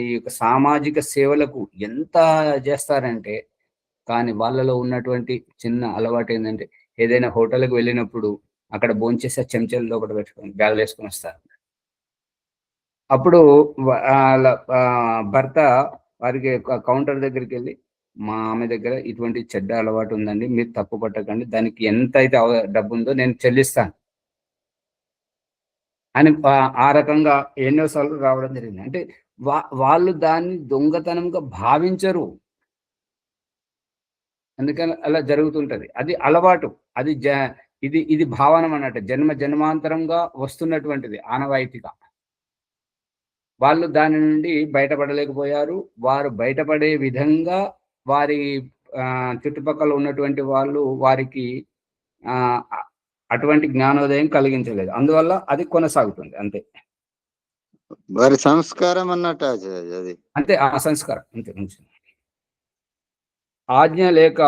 [SPEAKER 1] ఈ యొక్క సామాజిక సేవలకు ఎంత చేస్తారంటే, కానీ వాళ్ళలో ఉన్నటువంటి చిన్న అలవాటు ఏంటంటే ఏదైనా హోటల్కి వెళ్ళినప్పుడు అక్కడ భోంచేసే చెంచాలు లోపల పెట్టుకొని బ్యాగులు వేసుకొని వస్తారు. అప్పుడు వాళ్ళ భర్త వారికి కౌంటర్ దగ్గరికి వెళ్ళి, మా ఆమె దగ్గర ఇటువంటి చెడ్డ అలవాటు ఉందండి, మీరు తప్పు పట్టకండి, దానికి ఎంత అయితే డబ్బు ఉందో నేను చెల్లిస్తాను అని ఆ రకంగా ఎన్నోసార్లు రావడం జరిగింది. అంటే వాళ్ళు దాన్ని దొంగతనంగా భావించరు, అందుకని అలా జరుగుతుంటది. అది అలవాటు, అది ఇది భావన అన్నట్టు, జన్మాంతరంగా వస్తున్నటువంటిది ఆనవాయితీగా. వాళ్ళు దాని నుండి బయటపడలేకపోయారు. వారు బయటపడే విధంగా వారి చుట్టుపక్కల ఉన్నటువంటి వాళ్ళు వారికి అటువంటి జ్ఞానోదయం కలిగించలేదు, అందువల్ల అది కొనసాగుతుంది అంతే.
[SPEAKER 5] వారి సంస్కారం అన్నట్టు ఆచార్య అది.
[SPEAKER 1] అంతే, ఆ సంస్కారం అంతే. ఆజ్ఞ లేక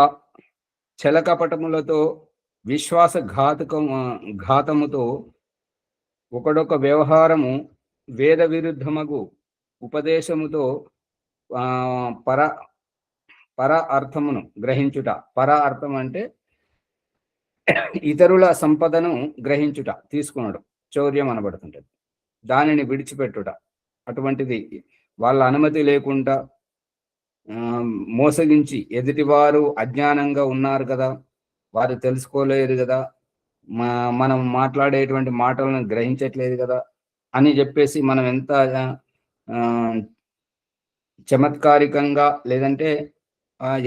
[SPEAKER 1] చలకపటములతో ఘాతముతో ఒకడొక వ్యవహారము వేద విరుద్ధమగు ఉపదేశముతో పర అర్థమును గ్రహించుట. పర అర్థం అంటే ఇతరుల సంపదను గ్రహించుట, తీసుకునడం, చౌర్యం అనబడుతుంటది. దానిని విడిచిపెట్టుట, అటువంటిది వాళ్ళ అనుమతి లేకుండా మోసగించి, ఎదుటివారు అజ్ఞానంగా ఉన్నారు కదా, వారు తెలుసుకోలేరు కదా, మనం మాట్లాడేటువంటి మాటలను గ్రహించట్లేదు కదా అని చెప్పేసి మనం ఎంత చమత్కారికంగా లేదంటే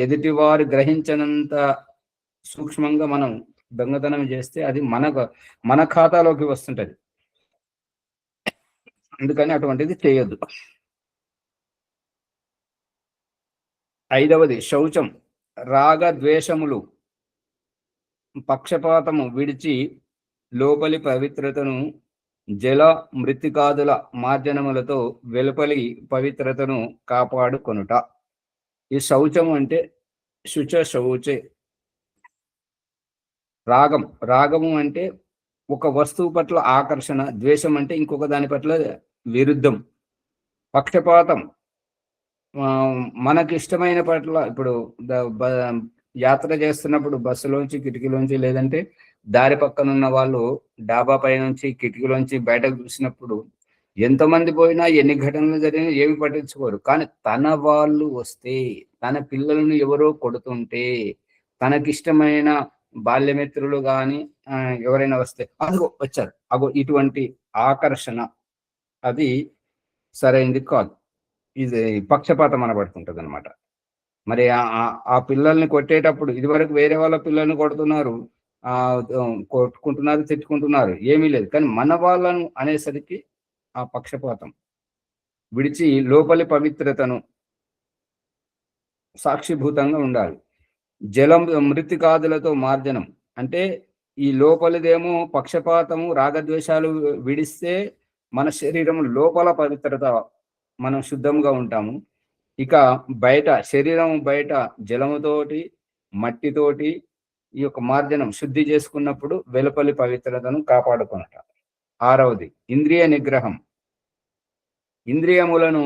[SPEAKER 1] ఎదుటివారు గ్రహించనంత సూక్ష్మంగా మనం దొంగతనం చేస్తే అది మన ఖాతాలోకి వస్తుంటది. అందుకని అటువంటిది చేయొద్దు. 5వది శౌచం. రాగ ద్వేషములు పక్షపాతము విడిచి లోపలి పవిత్రతను జల మృత్తికాదుల మార్జనములతో వెలుపలి పవిత్రతను కాపాడుకొనుట. ఈ శౌచము అంటే శౌచే. రాగము అంటే ఒక వస్తువు పట్ల ఆకర్షణ, ద్వేషం అంటే ఇంకొక దాని పట్ల విరుద్ధం. పక్షపాతం మనకి ఇష్టమైన పట్ల, ఇప్పుడు యాత్ర చేస్తున్నప్పుడు బస్సులోంచి, కిటికీలోంచి, లేదంటే దారి పక్కన ఉన్న వాళ్ళు డాబా పై నుంచి, కిటికీలోంచి బయటకు చూసినప్పుడు ఎంతమంది పోయినా, ఎన్ని ఘటనలు జరిగినా ఏమి పట్టించుకోరు. కానీ తన వాళ్ళు వస్తే, తన పిల్లలను ఎవరో కొడుతుంటే, తనకిష్టమైన బాల్యమిత్రులు కానీ ఎవరైనా వస్తే అదిగో వచ్చారు, అగో, ఇటువంటి ఆకర్షణ అది సరైనది కాదు. ఇది పక్షపాతం అనబడుతుంటది అనమాట. మరి ఆ పిల్లల్ని కొట్టేటప్పుడు, ఇదివరకు వేరే వాళ్ళ పిల్లల్ని కొడుతున్నారు, కొట్టుకుంటున్నారు, తిట్టుకుంటున్నారు, ఏమీ లేదు. కానీ మన వాళ్ళను అనేసరికి ఆ పక్షపాతం విడిచి లోపలి పవిత్రతను సాక్షిభూతంగా ఉండాలి. జలం మృతికాదులతో మార్జనం అంటే ఈ లోపలిదేమో పక్షపాతము, రాగద్వేషాలు విడిస్తే మన శరీరం లోపల పవిత్రత, మనం శుద్ధంగా ఉంటాము. ఇక బయట, శరీరం బయట జలముతోటి, మట్టితోటి ఈ యొక్క మార్జనం శుద్ధి చేసుకున్నప్పుడు వెలుపలి పవిత్రతను కాపాడుకున్నట. 6వది ఇంద్రియ నిగ్రహం. ఇంద్రియములను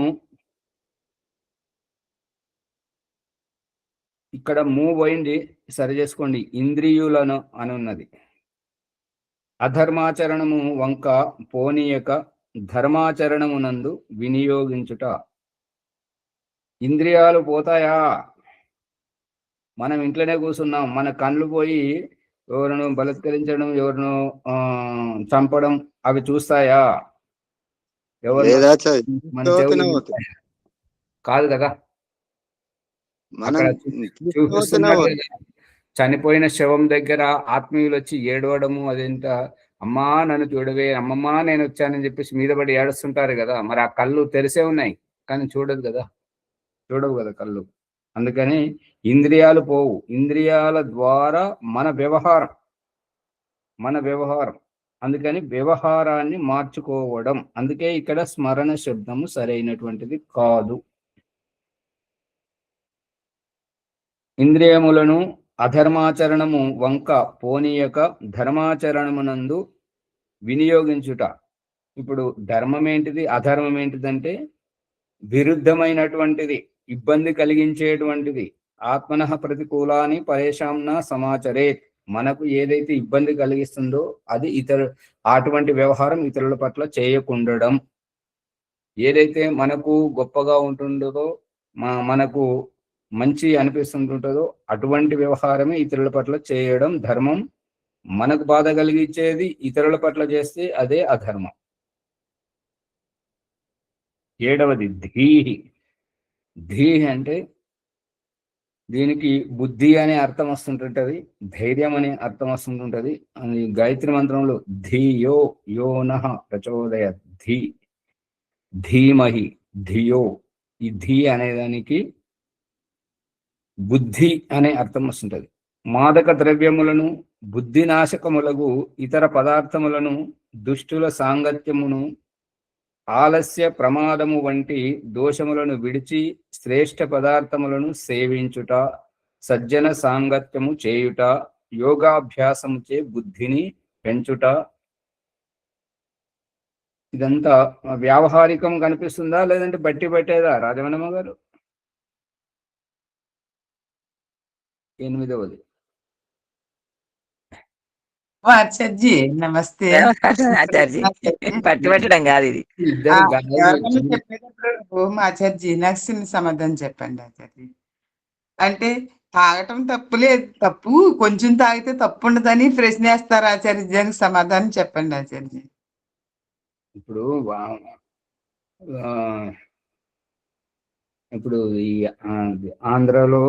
[SPEAKER 1] ఇక్కడ మూవ్ అయింది, సరి చేసుకోండి. ఇంద్రియులను అని ఉన్నది. అధర్మాచరణము వంక పోనీయక ధర్మాచరణమునందు వినియోగించుట. ఇంద్రియాలు పోతాయా? మనం ఇంట్లోనే కూర్చున్నాం, మన కళ్ళు పోయి ఎవరిను బలత్కరించడం, ఎవరిను చంపడం అవి చూస్తాయా? ఎవరు కాదు కదా. అక్కడ చూపిస్తున్నారు, చనిపోయిన శవం దగ్గర ఆత్మీయులు వచ్చి ఏడవడము, అదేంట అమ్మా నన్ను చూడవే, అమ్మమ్మా నేను వచ్చానని చెప్పేసి మీద పడి ఏడుస్తుంటారు కదా. మరి ఆ కళ్ళు తెరిసే ఉన్నాయి కానీ చూడవు కదా కళ్ళు. అందుకని ఇంద్రియాలు పోవు. ఇంద్రియాల ద్వారా మన వ్యవహారం. అందుకని వ్యవహారాన్ని మార్చుకోవడం. అందుకే ఇక్కడ స్మరణ శబ్దము సరైనటువంటిది కాదు. ఇంద్రియములను అధర్మాచరణము వంక పోనీయక ధర్మాచరణమునందు వినియోగించుట. ఇప్పుడు ధర్మం ఏంటిది, అధర్మం ఏంటిదంటే విరుద్ధమైనటువంటిది, ఇబ్బంది కలిగించేటువంటిది. ఆత్మనః ప్రతికూలాని పరేషాంన సమాచరేత్. మనకు ఏదైతే ఇబ్బంది కలిగిస్తుందో అది అటువంటి వ్యవహారం ఇతరుల పట్ల చేయకుండడం. ఏదైతే మనకు గొప్పగా ఉంటుందో, మనకు మంచి అనిపిస్తుంటుందో అటువంటి వ్యవహారమే ఇతరుల పట్ల చేయడం ధర్మం. మనకు బాధ కలిగించేది ఇతరుల పట్ల చేస్తే అదే అధర్మం. 7వది ధీహి. ధీహి అంటే దీనికి బుద్ధి అనే అర్థం వస్తుంటుంటది, ధైర్యం అనే అర్థం వస్తుంటుంటది. అని గాయత్రి మంత్రంలో ధియో యోనః ప్రచోదయాత్, ధీమహి, ధియో, ఈ ధీ అనేదానికి బుద్ధి అనే అర్థం వస్తుంటది. మాదక ద్రవ్యములను, బుద్ధినాశకములగు ఇతర పదార్థములను, దుష్టుల సాంగత్యమును, ఆలస్య ప్రమాదము వంటి దోషములను విడిచి శ్రేష్ఠ పదార్థములను సేవించుట, సజ్జన సాంగత్యము చేయుట, యోగాభ్యాసముచే బుద్ధిని పెంచుట. ఇదంతా వ్యావహారికం కనిపిస్తుందా లేదంటే బట్టి పట్టేదా రాజమణమ్మ గారు? 8వది.
[SPEAKER 3] ఆచార్జీ నమస్తే.
[SPEAKER 2] ఆచార్జీ పట్టి పెట్టడం కాదు ఇది.
[SPEAKER 1] ఇద్దరు
[SPEAKER 3] ఎవరికైనా చెప్పేటప్పుడు ఓం ఆచార్జీ నాకు చిన్న సమాధానం చెప్పండి ఆచార్జీ. అంటే తాగటం తప్పులేదు, తప్పు కొంచెం తాగితే తప్పు ఉండదని ప్రశ్న వేస్తారు ఆచార్య. దానికి సమాధానం చెప్పండి ఆచార్జీ.
[SPEAKER 1] ఇప్పుడు ఇప్పుడు ఈ ఆంధ్రలో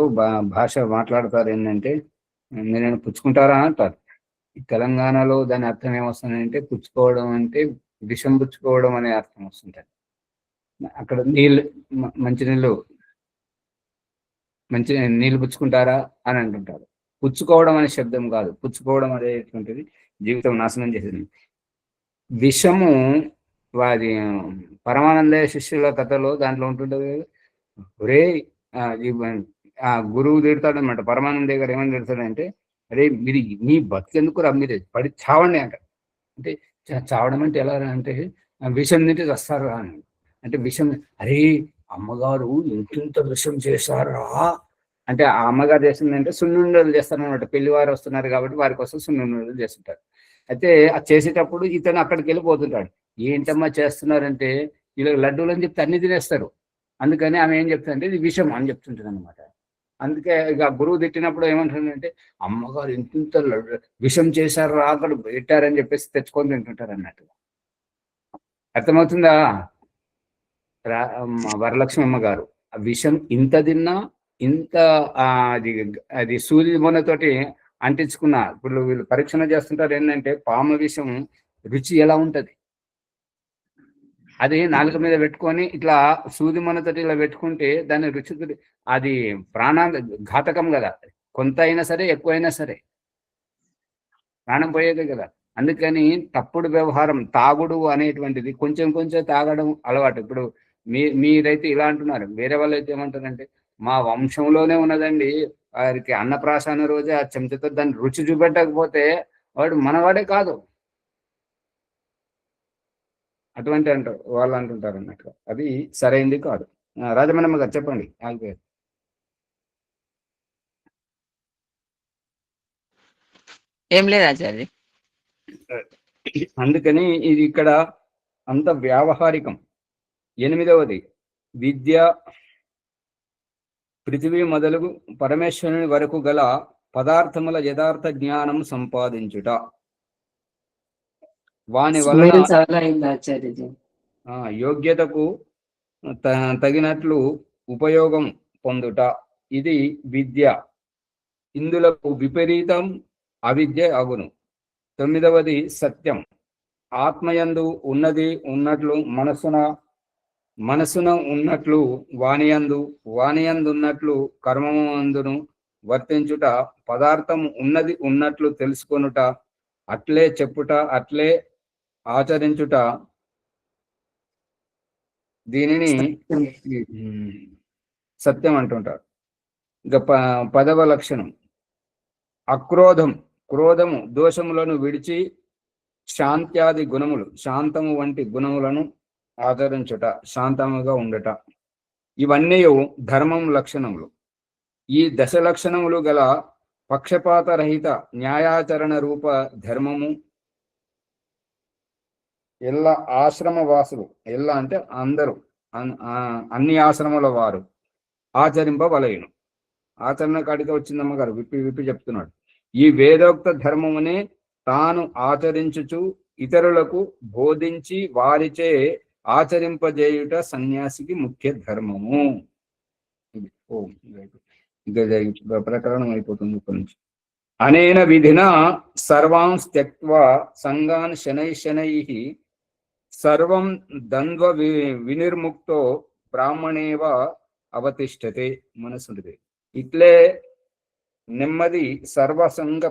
[SPEAKER 1] భాష మాట్లాడతారు ఏంటంటే నేను పుచ్చుకుంటారా అంటారు. ఈ తెలంగాణలో దాని అర్థం ఏమొస్తుందంటే పుచ్చుకోవడం అంటే విషం పుచ్చుకోవడం అనే అర్థం వస్తుంటది. అక్కడ నీళ్ళు మంచి నీళ్ళు పుచ్చుకుంటారా అని అంటుంటారు. పుచ్చుకోవడం అనే శబ్దం కాదు. పుచ్చుకోవడం అనేటువంటిది జీవితం నాశనం చేసేది. విషము వారి పరమానంద శిష్యుల కథలో దాంట్లో ఉంటుంటది. ఒరే ఆ గురువు తిడతాడనమాట. పరమానందయ్య గారు ఏమని తిడతాడంటే, అరే మీరు మీ బతికెందుకు రా, మీరు పడి చావండి అంట. అంటే చావడం అంటే ఎలా అంటే విషం తింటే వస్తారా అని. అంటే విషం, అరే అమ్మగారు ఇంత విషం చేశారా అంటే ఆ అమ్మగారు చేస్తుందంటే సున్నుండలు చేస్తారనమాట. పెళ్లివారు వస్తున్నారు కాబట్టి వారి కోసం సున్నుండలు చేస్తుంటారు. అయితే అది చేసేటప్పుడు ఇతను అక్కడికి వెళ్ళిపోతుంటాడు. ఏంటమ్మా చేస్తున్నారంటే వీళ్ళకి లడ్డూలు అని చెప్తే అన్ని తినేస్తారు. అందుకని ఆమె ఏం చెప్తుందంటే ఇది విషం అని చెప్తుంటుంది అనమాట. అందుకే ఇక గురువు తిట్టినప్పుడు ఏమంటుందంటే అమ్మగారు ఇంత విషం చేశారు రా అక్కడ పెట్టారని చెప్పేసి తెచ్చుకొని తింటుంటారు అన్నట్టు. అర్థమవుతుందా? వరలక్ష్మి అమ్మగారు ఆ విషం ఇంత తిన్నా ఇంత అది సూది మొనతోటి అంటించుకున్న. ఇప్పుడు వీళ్ళు పరీక్షణ చేస్తుంటారు ఏంటంటే పాము విషం రుచి ఎలా ఉంటది, అది నాలుక మీద పెట్టుకొని ఇట్లా సూది మొనతోటి ఇలా పెట్టుకుంటే దాని రుచి అది ఘాతకం కదా. కొంత అయినా సరే ఎక్కువైనా సరే ప్రాణం పోయేదే కదా. అందుకని తప్పుడు వ్యవహారం తాగుడు అనేటువంటిది కొంచెం కొంచెం తాగడం అలవాటు. ఇప్పుడు మీరైతే ఇలా అంటున్నారు, వేరే వాళ్ళు అయితే ఏమంటారంటే మా వంశంలోనే ఉన్నదండి, వారికి అన్నప్రాసన రోజే ఆ చెంచతో దాన్ని రుచి చూపెట్టకపోతే వాడు మనవాడే కాదు అటువంటి అంటారు వాళ్ళు అంటుంటారు అన్నట్టు. అది సరైంది కాదు. రాజమణమ్మ గారు చెప్పండి.
[SPEAKER 2] ఏం లేదు ఆచార్య.
[SPEAKER 1] అందుకని ఇది ఇక్కడ అంత వ్యావహారికం. 8వది విద్య, పృథివీ మొదలుగు పరమేశ్వరుని వరకు గల పదార్థముల యథార్థ జ్ఞానం సంపాదించుట, వాని వలన యోగ్యతకు తగినట్లు ఉపయోగం పొందుట, ఇది విద్య. ఇందులకు విపరీతం అవిద్య అగును. 9వది సత్యం, ఆత్మయందు ఉన్నది ఉన్నట్లు మనసున ఉన్నట్లు వానియందున్నట్లు కర్మమందును వర్తించుట, పదార్థం ఉన్నది ఉన్నట్లు తెలుసుకొనుట, అట్లే చెప్పుట, అట్లే ఆచరించుట, దీనిని సత్యం అంటుంటారు. ఇక 10వ లక్షణం అక్రోధం, క్రోధము దోషములను విడిచి శాంత్యాది గుణములు, శాంతము వంటి గుణములను ఆచరించుట, శాంతముగా ఉండట. ఇవన్నీ ధర్మం లక్షణములు. ఈ 10 లక్షణములు గల పక్షపాత రహిత న్యాయాచరణ రూప ధర్మము ఎల్ల ఆశ్రమవాసులు, ఎల్ల అంటే అందరూ, అన్ని ఆశ్రమాల వారు ఆచరింపవలయును. ఆచరణ కాడిగా వచ్చిందమ్మ గారు విప్పి చెప్తున్నాడు. ఈ వేదోక్త ధర్మమునే తాను ఆచరించుచు ఇతరులకు బోధించి వారిచే ఆచరింపజేయుట సన్యాసికి ముఖ్య ధర్మము. ప్రకరణం అయిపోతుంది ఇప్పటి నుంచి. అనేన విధిన సర్వాం త్యక్త్వా సంగాన్ శనైః సర్వం ద్వంద్వ వినిర్ముక్తో బ్రాహ్మణేవ అవతిష్టతే. మనసుంటుంది. ఇట్లే నెమ్మది సర్వసంగ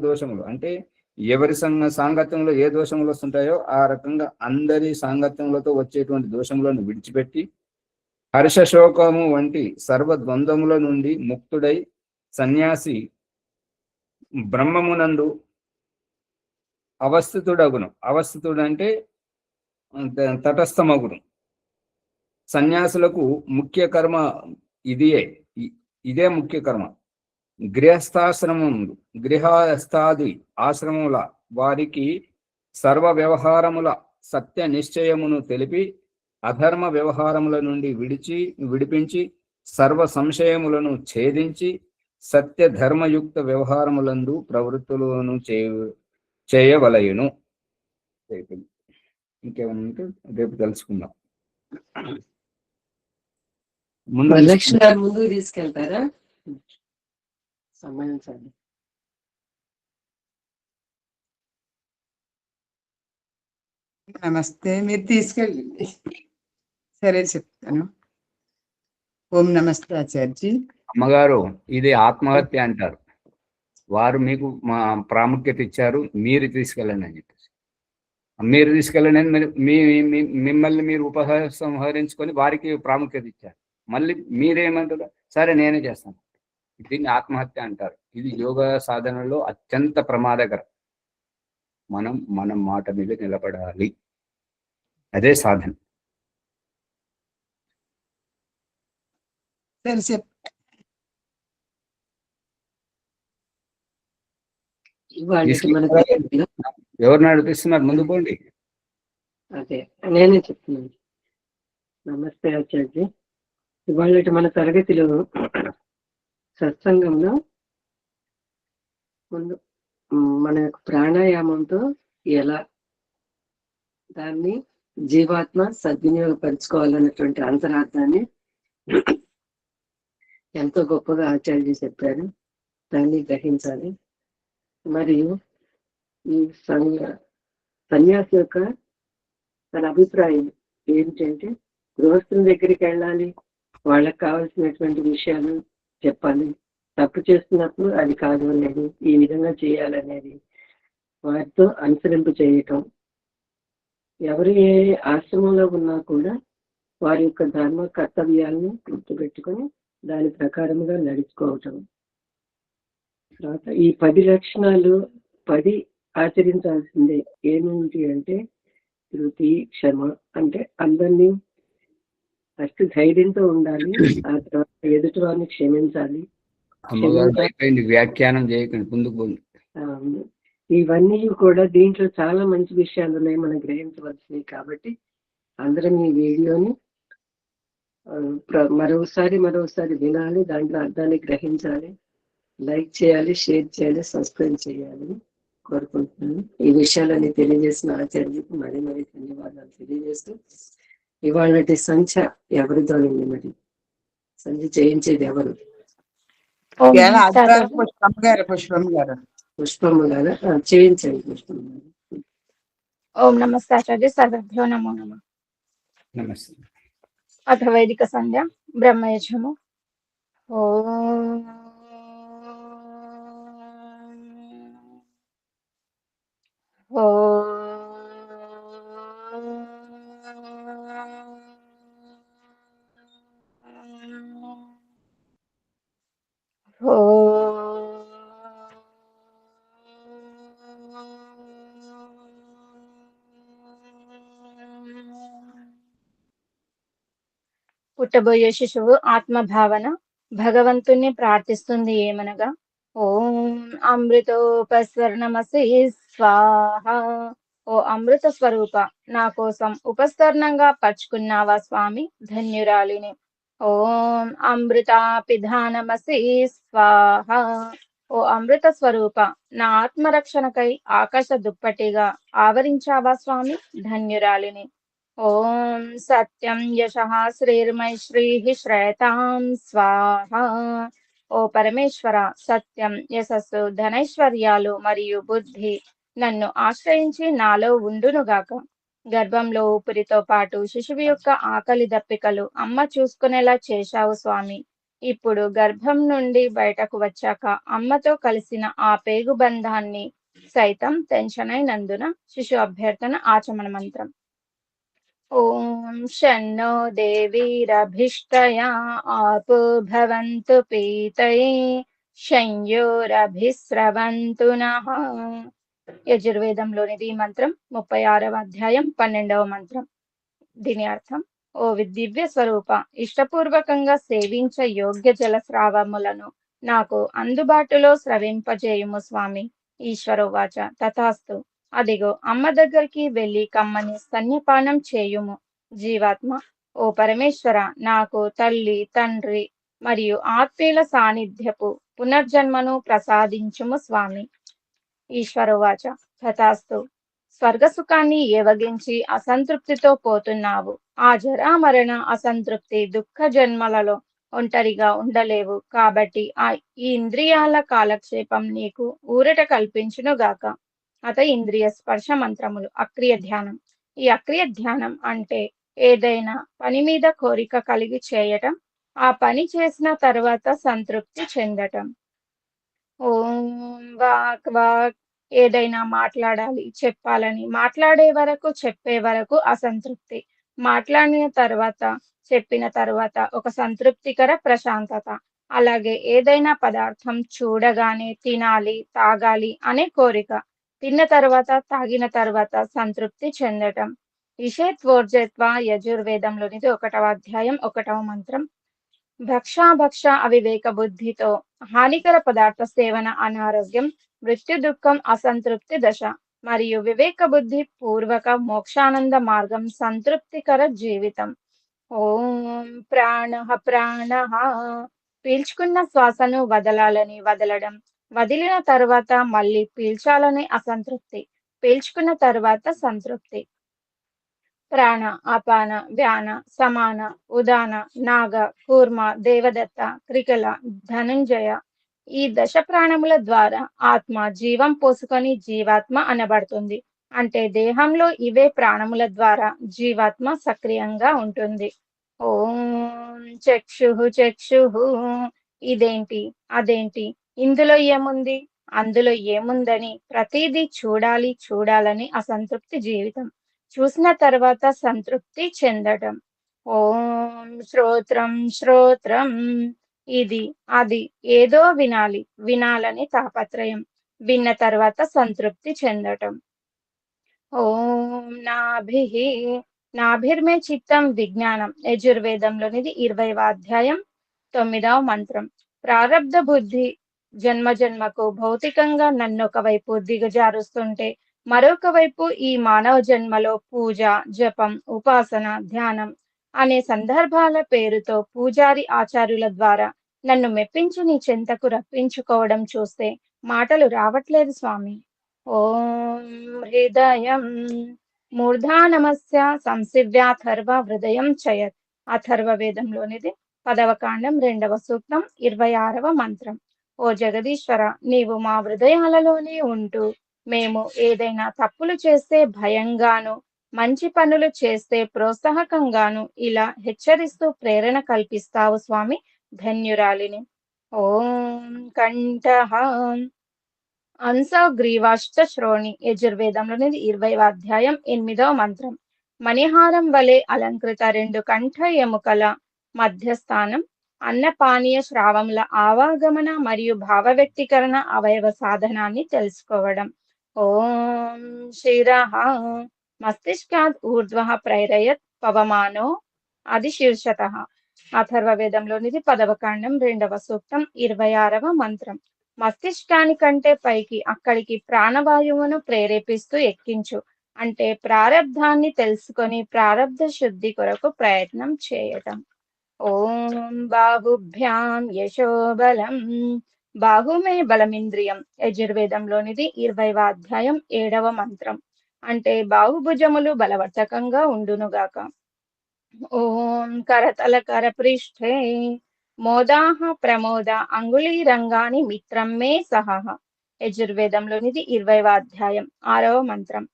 [SPEAKER 1] దోషములు అంటే ఎవరి సాంగత్యంలో ఏ దోషములు వస్తుంటాయో ఆ రకంగా అందరి సాంగత్యములతో వచ్చేటువంటి దోషములను విడిచిపెట్టి హర్షశోకము వంటి సర్వద్వంద్వముల నుండి ముక్తుడై సన్యాసి బ్రహ్మమునందు అవస్థితుడు అంటే తటస్థమగును. సన్యాసులకు ముఖ్య కర్మ ఇదే ముఖ్య కర్మ. గృహస్థాది ఆశ్రమముల వారికి సర్వ వ్యవహారముల సత్య నిశ్చయమును తెలిపి అధర్మ వ్యవహారముల నుండి విడిపించి సర్వ సంశయములను ఛేదించి సత్య ధర్మయుక్త వ్యవహారములందు ప్రవృత్తులను చేయవలయును. ఇంకేమన్నా రేపు తెలుసుకుందాం.
[SPEAKER 4] ముందు తీసుకెళ్తారా? సమయం సరే.
[SPEAKER 3] నమస్తే, మీరు తీసుకెళ్ళండి. సరే చెప్తాను. ఓం నమస్తే ఆచార్జీ.
[SPEAKER 1] అమ్మగారు, ఇది ఆత్మహత్య అంటారు. వారు మీకు మా ప్రాముఖ్యత ఇచ్చారు, మీరు తీసుకెళ్ళండి అని చెప్పేసి. మీరు తీసుకెళ్ళండి అని మిమ్మల్ని మీరు ఉపసంహరించుకొని వారికి ప్రాముఖ్యత ఇచ్చారు. మళ్ళీ మీరేమంటారు? సరే నేనే చేస్తాను. దీన్ని ఆత్మహత్య అంటారు. ఇది యోగ సాధనలో అత్యంత ప్రమాదకరం. మనం మాట మీద నిలబడాలి, అదే సాధన. ఎవరు నడిపిస్తున్నారు? ముందు పోండి.
[SPEAKER 4] అదే నేనే చెప్తున్నాను. నమస్తే ఆచార్య. ఇవాళ మన తరగతిలో సత్సంగంలో ముందు మన యొక్క ప్రాణాయామంతో ఎలా దాన్ని జీవాత్మ సద్వినియోగపరుచుకోవాలన్నటువంటి అంతరార్థాన్ని ఎంతో గొప్పగా ఆచార్య చెప్పారు. దాన్ని గ్రహించాలి. మరియు ఈ సన్యాసి యొక్క తన అభిప్రాయం ఏంటంటే గృహస్థుల దగ్గరికి వెళ్ళాలి, వాళ్ళకి కావాల్సినటువంటి విషయాలు చెప్పాలి, తప్పు చేస్తున్నప్పుడు అది కాదు అనేది, ఈ విధంగా చేయాలనేది వారితో అనుసరింపు చేయటం. ఎవరు ఏ ఆశ్రమంలో ఉన్నా కూడా వారి యొక్క ధర్మ కర్తవ్యాలను గుర్తుపెట్టుకొని దాని ప్రకారముగా నడుచుకోవటం. తర్వాత ఈ 10 లక్షణాలు 10 ఆచరించాల్సిందే. ఏమిటి అంటే ధృతి, క్షమ, అంటే అందరినీ ఫస్ట్ ధైర్యంతో ఉండాలి, ఆ తర్వాత ఎదుటి వారిని క్షమించాలి.
[SPEAKER 1] వ్యాఖ్యానం చేయకండి, ముందుకు.
[SPEAKER 4] ఇవన్నీ కూడా దీంట్లో చాలా మంచి విషయాలు ఉన్నాయి, మనం గ్రహించవలసినవి. కాబట్టి అందరం ఈ వీడియోని మరోసారి వినాలి, దాంట్లో అర్థాన్ని గ్రహించాలి, లైక్ చేయాలి, షేర్ చేయాలి, సబ్స్క్రైబ్ చేయాలని కోరుకుంటున్నాను. ఈ విషయాలన్నీ తెలియజేసిన ఆచార్యకు మరీ ధన్యవాదాలు తెలియజేస్తూ, ఇవాళ సంఖ్య ఎవరితోనండి? మరి సంఖ్య చేయించేది ఎవరు? పుష్పమ్మ గారు చేయించండి. పుష్పమ్మ గారు.
[SPEAKER 6] ఓం నమస్తే ఆచార్య. సర్వభ్యో నమో నమః.
[SPEAKER 1] నమస్తే.
[SPEAKER 6] అథ వైదిక సంధ్య బ్రహ్మయజ్ఞము. ఓం పుట్టబోయే శిశువు ఆత్మభావన భగవంతుణ్ణి ప్రార్థిస్తుంది ఏమనగా, ఓం అమృతోపస్వర్ణమసి స్వాహ. ఓ అమృత స్వరూప, నా కోసం ఉపస్తరణంగా పరుచుకున్నావా స్వామి, ధన్యురాలిని. ఓం అమృతాపిధానమసి స్వాహ. ఓ అమృత స్వరూప, నా ఆత్మరక్షణకై ఆకాశ దుప్పటిగా ఆవరించావా స్వామి, ధన్యురాలిని. ఓం సత్యం యశః శ్రీర్మైశ్రీః శ్రేయతాం స్వాహ. ఓ పరమేశ్వర, సత్యం, యశస్సు, ధనైశ్వర్యాలు మరియు బుద్ధి నన్ను ఆశ్రయించి నాలో ఉండునుగాక. గర్భంలో ఊపిరితో పాటు శిశువు యొక్క ఆకలి దప్పికలు అమ్మ చూసుకునేలా చేశావు స్వామి, ఇప్పుడు గర్భం నుండి బయటకు వచ్చాక అమ్మతో కలిసిన ఆ పేగు బంధాన్ని సైతం తెంచనైనందున శిశు అభ్యర్థన ఆచమన మంత్రం. ఓం శన్నో దేవీరభిష్టయా ఆపో భవంతు పీతయే శంయోరభిస్రవంతు నః. యజుర్వేదంలోనిది ఈ మంత్రం 36వ అధ్యాయం 12వ మంత్రం. దీని అర్థం, ఓ దివ్య స్వరూప, ఇష్టపూర్వకంగా సేవించ యోగ్య జలస్రావములను నాకు అందుబాటులో స్రవింపజేయుము స్వామి. ఈశ్వరోవాచ తథాస్తు. అదిగో అమ్మ దగ్గరికి వెళ్ళి కమ్మని స్తన్యపానం చేయుము. జీవాత్మ, ఓ పరమేశ్వర, నాకు తల్లి, తండ్రి మరియు ఆత్మీయుల సాన్నిధ్యపు పునర్జన్మను ప్రసాదించుము స్వామి. ఈశ్వరోవాచ తథాస్తు. స్వర్గసుఖాన్ని ఏవగించి అసంతృప్తితో పోతున్నావు. ఆ జరామరణ అసంతృప్తి దుఃఖ జన్మలలో ఒంటరిగా ఉండలేవు. కాబట్టి ఈ ఇంద్రియాల కాలక్షేపం నీకు ఊరట కల్పించునుగాక. అత ఇంద్రియ స్పర్శ మంత్రములు. అక్రియ ధ్యానం. ఈ అక్రియ ధ్యానం అంటే ఏదైనా పని మీద కోరిక కలిగి చేయటం, ఆ పని చేసిన తర్వాత సంతృప్తి చెందటం. ఓం వాక్ వాక్, ఏదైనా మాట్లాడాలి, చెప్పాలని మాట్లాడే వరకు, చెప్పే వరకు అసంతృప్తి, మాట్లాడిన తర్వాత, చెప్పిన తర్వాత ఒక సంతృప్తికర ప్రశాంతత. అలాగే ఏదైనా పదార్థం చూడగానే తినాలి, తాగాలి అనే కోరిక, తిన్న తర్వాత, తాగిన తర్వాత సంతృప్తి చెందటం. ఇషేత్వోర్జత్వ యజుర్వేదంలోనిది 1వ అధ్యాయం 1వ మంత్రం. భక్ష అవివేక బుద్ధితో హానికర పదార్థ సేవన అనారోగ్యం, మృత్యు, దుఃఖం, అసంతృప్తి దశ. మరియు వివేక బుద్ధి పూర్వక మోక్షానంద మార్గం సంతృప్తికర జీవితం. ఓం ప్రాణ. పీల్చుకున్న శ్వాసను వదలాలని వదలడం, వదిలిన తర్వాత మళ్ళీ పీల్చాలని అసంతృప్తి, పీల్చుకున్న తర్వాత సంతృప్తి. ప్రాణ, అపాన, వ్యాన, సమాన, ఉదాన, నాగ, కూర్మ, దేవదత్త, త్రికల, ధనుంజయ. ఈ దశ ప్రాణముల ద్వారా ఆత్మ జీవం పోసుకొని జీవాత్మ అనబడుతుంది. అంటే దేహంలో ఇవే ప్రాణముల ద్వారా జీవాత్మ సక్రియంగా ఉంటుంది. ఓం చక్షు. ఇదేంటి, అదేంటి, ఇందులో ఏముంది, అందులో ఏముందని ప్రతిదీ చూడాలని అసంతృప్తి జీవితం. చూసిన తర్వాత సంతృప్తి చెందటం. ఓం శ్రోత్రం. ఇది, అది, ఏదో వినాలని తాపత్రయం. విన్న తర్వాత సంతృప్తి చెందటం. ఓం నాభిర్మే చిత్తం విజ్ఞానం. యజుర్వేదంలోనిది 20వ అధ్యాయం 9వ మంత్రం. ప్రారబ్ధ బుద్ధి జన్మకు భౌతికంగా నన్ను ఒకవైపు దిగజారుస్తుంటే, మరొక వైపు ఈ మానవ జన్మలో పూజ, జపం, ఉపాసన, ధ్యానం అనే సందర్భాల పేరుతో పూజారి ఆచార్యుల ద్వారా నన్ను మెప్పించి నీ చెంతకు రప్పించుకోవడం చూస్తే మాటలు రావట్లేదు స్వామి. ఓం హృదయం మూర్ధానమస్య సంసివ్యాథర్వ హృదయం చయత్. అథర్వ వేదంలోనిది 10వ కాండం 2వ సూక్తం 26వ మంత్రం. ఓ జగదీశ్వర, నీవు మా హృదయాలలోనే ఉంటూ మేము ఏదైనా తప్పులు చేస్తే భయంగాను, మంచి పనులు చేస్తే ప్రోత్సాహకంగాను ఇలా హెచ్చరిస్తూ ప్రేరణ కల్పిస్తావు స్వామి. ధన్యురాలిని. ఓం కంఠః అంసగ్రీవాశ్చ శ్రోణి. యజుర్వేదంలోనిది 20వ అధ్యాయం 8వ మంత్రం. మణిహారం వలె అలంకృత 2 కంఠ ఎముకల మధ్యస్థానం అన్నపానీయ శ్రావముల ఆవాగమన మరియు భావ వ్యక్తీకరణ అవయవ సాధనాన్ని తెలుసుకోవడం. ఓం శిరః మస్తిష్కాద్ ఊర్ధ్వః ప్రైరయత్ పవమానో అధిశీర్షతః. అథర్వ వేదంలోనిది 10వ కాండం 2వ సూక్తం 26వ మంత్రం. మస్తిష్కానికంటే పైకి, అక్కడికి ప్రాణవాయువును ప్రేరేపిస్తూ ఎక్కించు. అంటే ప్రారబ్ధాన్ని తెలుసుకొని ప్రారబ్ధ శుద్ధి కొరకు ప్రయత్నం చేయటం. ఓం బాహుభ్యాం యశోబలం. బాహుమే బలమింద్రియం. యజుర్వేదంలోనిది 20వ అధ్యాయం 7వ మంత్రం. అంటే బాహుభుజములు బలవర్ధకంగా ఉండునుగాక. ఓం కరతల కరపృష్ఠే మోదాహ ప్రమోద అంగుళీరంగాని మిత్రం మే సహః. యజుర్వేదంలోనిది 20వ అధ్యాయం 6వ మంత్రం.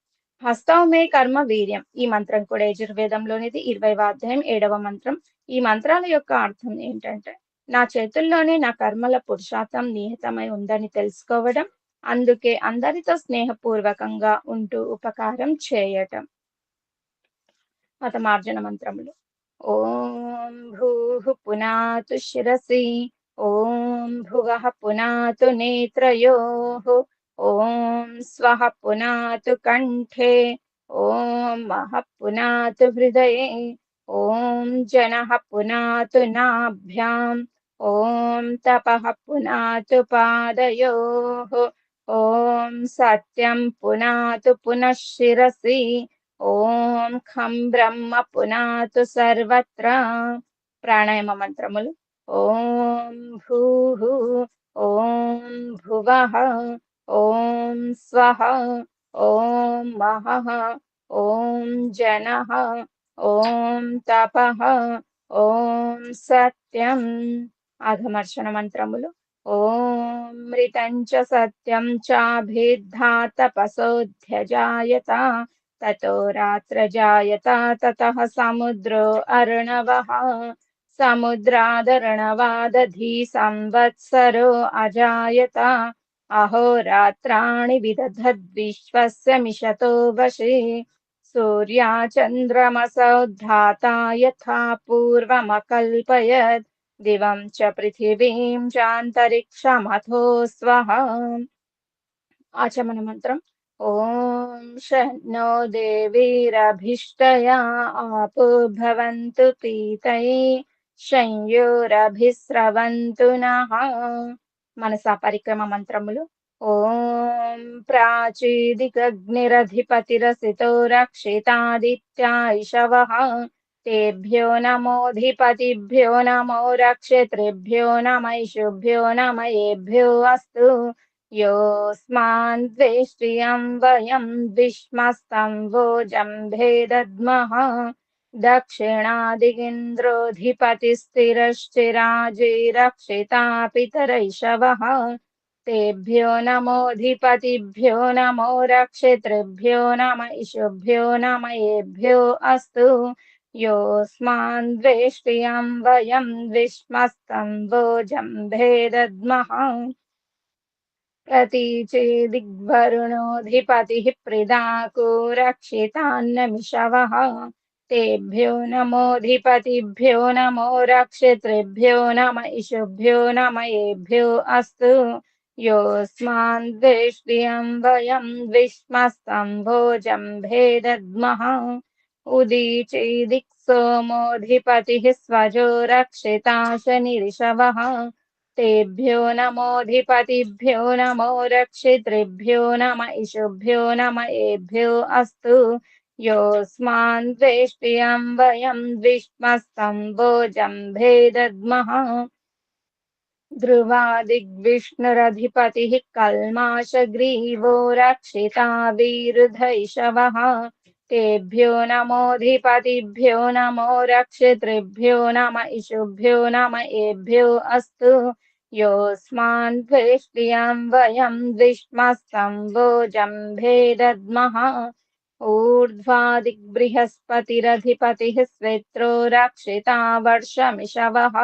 [SPEAKER 6] హస్తౌ మే కర్మ వీర్యం. ఈ మంత్రం కూడా యజుర్వేదంలోనిది 20వ అధ్యాయం 7వ మంత్రం. ఈ మంత్రాల యొక్క అర్థం ఏంటంటే, నా చేతుల్లోనే నా కర్మల పురుషార్థం నిహితమై ఉందని తెలుసుకోవడం, అందుకే అందరితో స్నేహపూర్వకంగా ఉంటూ ఉపకారం చేయటం. మతమార్జన మంత్రములు. ఓం భూః పునాతు శిరసి, ఓం భువః పునాతు నేత్రయోః, ఓం స్వః పునాతు కంఠే, ఓం మహః పునాతు హృదయే, ఓం జనః పునాతు నాభ్యాం, ఓం తపః పునాతు పాదయోః, ఓం సత్యం పునాతు పునః శిరసి, ఓం ఖం బ్రహ్మ పునాతు సర్వత్ర. ప్రాణాయామ మంత్రములు. ఓం భూః, ఓం భువః, ఓం స్వః, ఓం మహః, ఓం జనః, ఓం తపః, ఓం సత్యం. ఆఘమర్షణ మంత్రములు. ఓం మృతం చ సత్యం చాభిద్ధా తపసోధ్యజాయత, తతో రాత్రజాయత, తతః సముద్రో అర్ణవః, సముద్రాదర్ణవాదధి సంవత్సరో అజాయత, అహోరాత్రాణి విదధద్విశ్వస్య మిషతో వశే, సూర్యాచంద్రమసోద్ధాతా యథా పూర్వమకల్పయత్, దివం చ పృథివీం చాంతరిక్షమథో స్వః. ఆచమన మంత్రం. ఓం శన్నో దేవీరభిష్టయా ఆపో భవంతు పీతయే, శంయోరభిస్రవంతు నః. మనసా పరిక్రమ మంత్రములు. ఓం ప్రాచీదికగ్నిరధిపతిరసితో రక్షితాదిత్యా ఇషవః, తేభ్యో నమోధిపతిభ్యో నమో రక్షితృభ్యో నమైషుభ్యో నమయేభ్యో అస్తు. యోస్మాన్ ద్వేష్ట్రియం వయం ద్విష్మస్తం వోజంభే దద్మః, దక్షిణాదిగింద్రోధిపతిస్థిరశ్చిరాజీ రక్షితాపితరైషవః, తేభ్యో నమోధిపతిభ్యో నమో రక్షితృభ్యో నమైషుభ్యో నమయేభ్యో అస్తు. యోస్మాన్ ద్వేష్ట్రియం వయం ద్విష్మస్తం వోజంభే దద్మః. ప్రతీచేదిగ్వరుణోధిపతిః ప్రిదాको రక్షితాన్నమిషవః, తేభ్యో నమోధిపతిభ్యో నమో రక్షితృభ్యో నమైషుభ్యో నమయేభ్యో అస్తు. యోస్మాన్ ద్వేష్ట్రియం వయం ద్విష్మస్తం వోజంభే దద్మః. ఉదీచేదిక్ సోమోధిపతిః స్వజో రక్షితా శనిరిషవః, తేభ్యో నమోధిపతిభ్యో నమో రక్షితృభ్యో నమైషుభ్యో నమయేభ్యో అస్తు. యోస్మాన్ ద్వేష్ట్రియం వయం ద్విష్మస్తం వోజంభే దద్మః. ధ్రువాదిగ్విష్ణురధిపతిః కల్మాషగ్రీవో రక్షితా వీరుధైషవః, తేభ్యో నమోధిపతిభ్యో నమో రక్షితృభ్యో నమైషుభ్యో నమయేభ్యో అస్తు. యోస్మాన్ ద్వేష్ట్రియం వయం ద్విష్మస్తం వోజంభే దద్మః. ఊర్ధ్వాదిగ్బృహస్పతిరధిపతిః శ్వేత్రో రక్షితా వర్షమిషవః,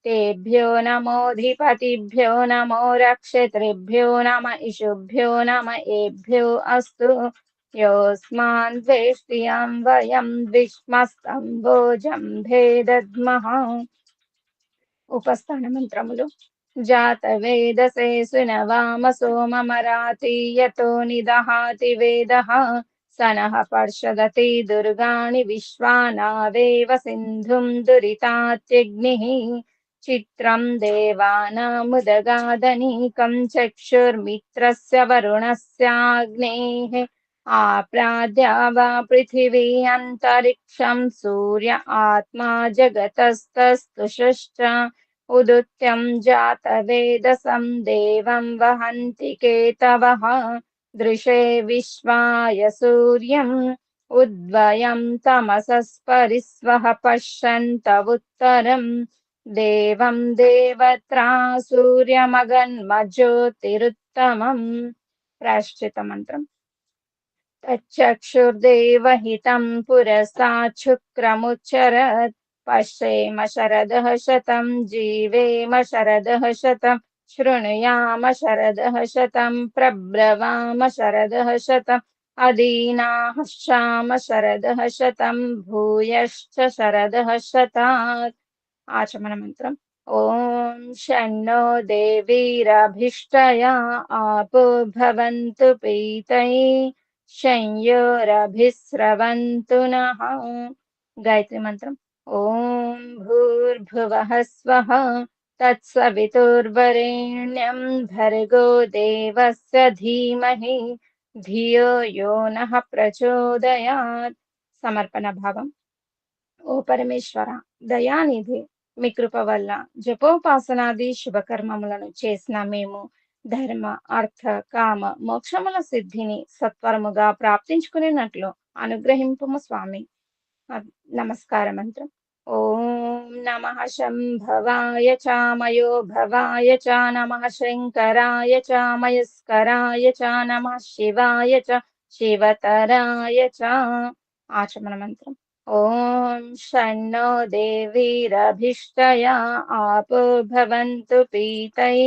[SPEAKER 6] తేభ్యో నమోధిపతిభ్యో నమో రక్షితృభ్యో నమైషుభ్యో నమయేభ్యో అస్తు. యోస్మాన్ ద్వేష్ట్రియం వయం ద్విష్మస్తం వోజంభే దద్మః. ఉపస్థాన మంత్రములు. జాతవేదసే సునవామ సోమమరాతీయతో నిదహాతి వేదః, సనః పర్షదతి దుర్గాణి విశ్వానావేవ సింధుం దురితాత్యగ్నిః. చిత్రం దేవానాముదగాదనీకం చక్షుర్మిత్రస్య వరుణస్యాగ్నేః, ఆప్రాద్యా వా పృథివీ అంతరిక్షం సూర్య ఆత్మా జగతస్తస్తుషశ్చ. ఉదుత్యం జాతవేదసం దేవం వహంతి కేతవః, దృశే విశ్వాయ సూర్యం ఉద్వయం తమసస్పరిస్వః పశ్యంత ఉత్తరం. దేవం దేవత్రా సూర్యమగన్మజ్యోతిరుత్తమం. ప్రాయశ్చిత్త మంత్రం. తచ్చక్షుర్దేవహితం పురస్తాత్ శుక్రముచ్చరత్, పశ్యేమ శరదః శతం జీవేమ శరదః శతం శృణుయామ శరదః శతం ప్రబ్రవామ శరదః శతం అదీనాశ్చామ శరదః శతం భూయశ్చ శరదః శతాత్. ఆచమన మంత్రం. ఓం షణ్ణో దేవీరభిష్టయా ఆపో భవంతు పీతై శంయోరభిస్రవంతు నః. గాయత్రి మంత్రం. ఓం భూర్భువః స్వః తత్సవితుర్వరేణ్యం భర్గో దేవస్య ధీమహి ధియో యో నః ప్రచోదయాత్. సమర్పణ భావం. ఓ పరమేశ్వర, దయానిధి, మీ కృప వల్ల జపోపాసనాది శుభకర్మములను చేసిన మేము ధర్మ అర్థ కామ మోక్షముల సిద్ధిని సత్వరముగా ప్రాప్తించుకునేటట్లు అనుగ్రహింపుము స్వామి. నమస్కార మంత్రం. ఓం నమః శంభవాయ చ మయో భవాయ చ నమః శంకరాయ చ మయస్కరాయ చ నమః శివాయ చ శివతరాయ చ. ఆచమన మంత్రం. ఓం షణ్ణో దేవీరభిష్టయా ఆపో భవంతు పీతై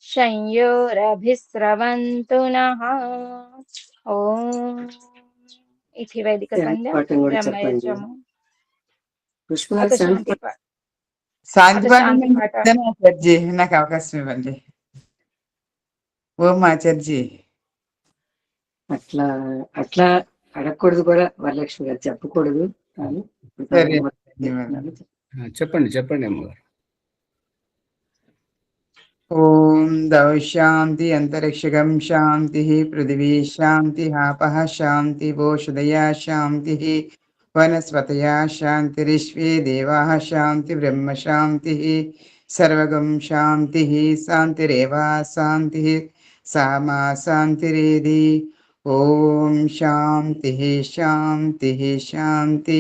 [SPEAKER 6] శంయోరభిస్రవంతు నః. ఓం ఇతి వైదిక సంధ్య
[SPEAKER 4] పాఠం కూడా చెప్పండి.
[SPEAKER 6] బ్రహ్మయజ్ఞము
[SPEAKER 4] పుష్ప
[SPEAKER 6] అత శాంతి పాఠ.
[SPEAKER 3] శాంతి
[SPEAKER 6] అత
[SPEAKER 3] పాఠం
[SPEAKER 6] శాంతి
[SPEAKER 3] నేను
[SPEAKER 6] పాఠ.
[SPEAKER 3] చెప్తాను ఆచార్జీ, నాకు అవకాశం ఇవ్వండి. ఓం ఆచార్జీ.
[SPEAKER 4] అట్లా అట్లా అడగకూడదు కూడా వరలక్ష్మి గారు, చెప్పకూడదు. కానీ
[SPEAKER 3] సరే. ధన్యవాదాలు.
[SPEAKER 1] చెప్పండి చెప్పండి అమ్మగారు.
[SPEAKER 3] ఓం దౌ శాంతి అంతరిక్షగం శాంతి పృథివీ శాంతి ఆపః శాంతి ఓషధయా శాంతి వనస్పతయా శాంతిరిష్వే దేవాః శాంతి బ్రహ్మ శాంతి సర్వగం శాంతి శాంతిరేవ శాంతి సామా శాంతిరేది. ఓం శాంతి శాంతి శాంతి.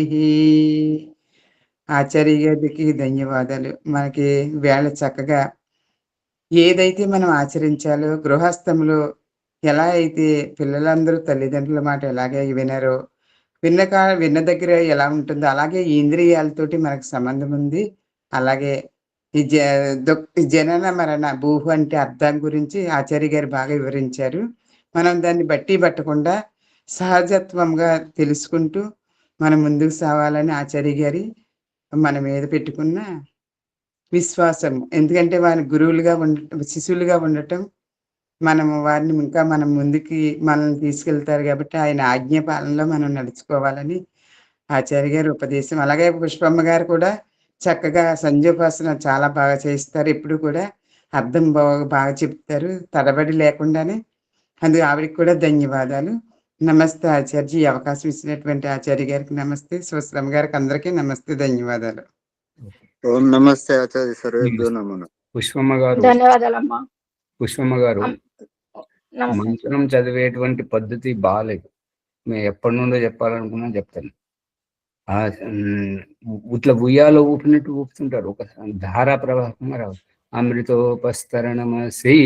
[SPEAKER 3] ఆచార్య గారికి ధన్యవాదాలు. మనకి వేళ చక్కగా ఏదైతే మనం ఆచరించాలో, గృహస్థంలో ఎలా అయితే పిల్లలందరూ తల్లిదండ్రుల మాట ఎలాగే వినరో, విన్న దగ్గర ఎలా ఉంటుందో అలాగే ఈ ఇంద్రియాలతోటి మనకు సంబంధం ఉంది. అలాగే ఈ జనన మరణ భూహు అంటే అర్థం గురించి ఆచార్య గారు బాగా వివరించారు. మనం దాన్ని బట్టి పట్టకుండా సహజత్వంగా తెలుసుకుంటూ మనం ముందుకు సాగాలని ఆచార్య గారి మన మీద పెట్టుకున్న విశ్వాసం. ఎందుకంటే వారి గురువులుగా శిష్యులుగా ఉండటం, మనము వారిని ఇంకా మనం ముందుకి మనల్ని తీసుకెళ్తారు కాబట్టి ఆయన ఆజ్ఞ పాలనలో మనం నడుచుకోవాలని ఆచార్య గారి ఉపదేశం. అలాగే పుష్పమ్మ గారు కూడా చక్కగా సంధ్యోపాసన చాలా బాగా చేస్తారు. ఎప్పుడు కూడా అర్థం బాగా చెప్తారు, తడబడి లేకుండానే. అందుకు ఆవిడకి కూడా ధన్యవాదాలు. నమస్తే ఆచార్య. ఈ అవకాశం ఇచ్చినటువంటి ఆచార్య గారికి నమస్తే, సుశ్రమ గారికి అందరికీ నమస్తే, ధన్యవాదాలు.
[SPEAKER 5] ఓం నమస్తే ఆచార్య సర్వేభ్యో నమః.
[SPEAKER 1] పుష్పమ్మ గారు,
[SPEAKER 6] ధన్యవాదాలమ్మా.
[SPEAKER 1] పుష్పమ్మ గారు,
[SPEAKER 6] నమస్తే.
[SPEAKER 1] మంత్రం చదివేటువంటి పద్ధతి బాగాలేదు. మేము ఎప్పటి నుండో చెప్పాలనుకున్నా చెప్తాను. ఇట్లా ఉయ్యాలో ఊపినట్టు ఊపుతుంటారు, ఒక ధారా ప్రవాహంగా రావు. అమృతోపస్తరణమసి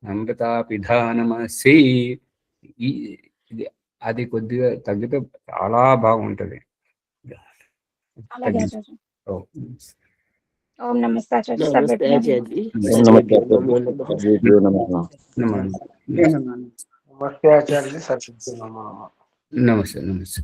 [SPEAKER 1] అమృతాపిధానమసి. ఇది అది కొద్దిగా తగ్గితే చాలా బాగుంటది.
[SPEAKER 6] అలాగే ఆచార్య.
[SPEAKER 1] ఓ.
[SPEAKER 6] ఓం నమస్తే ఆచార్య.
[SPEAKER 7] నమస్తే
[SPEAKER 6] సర్వేభ్యో
[SPEAKER 7] ఆచార్య.
[SPEAKER 1] నమస్తే నమస్తే.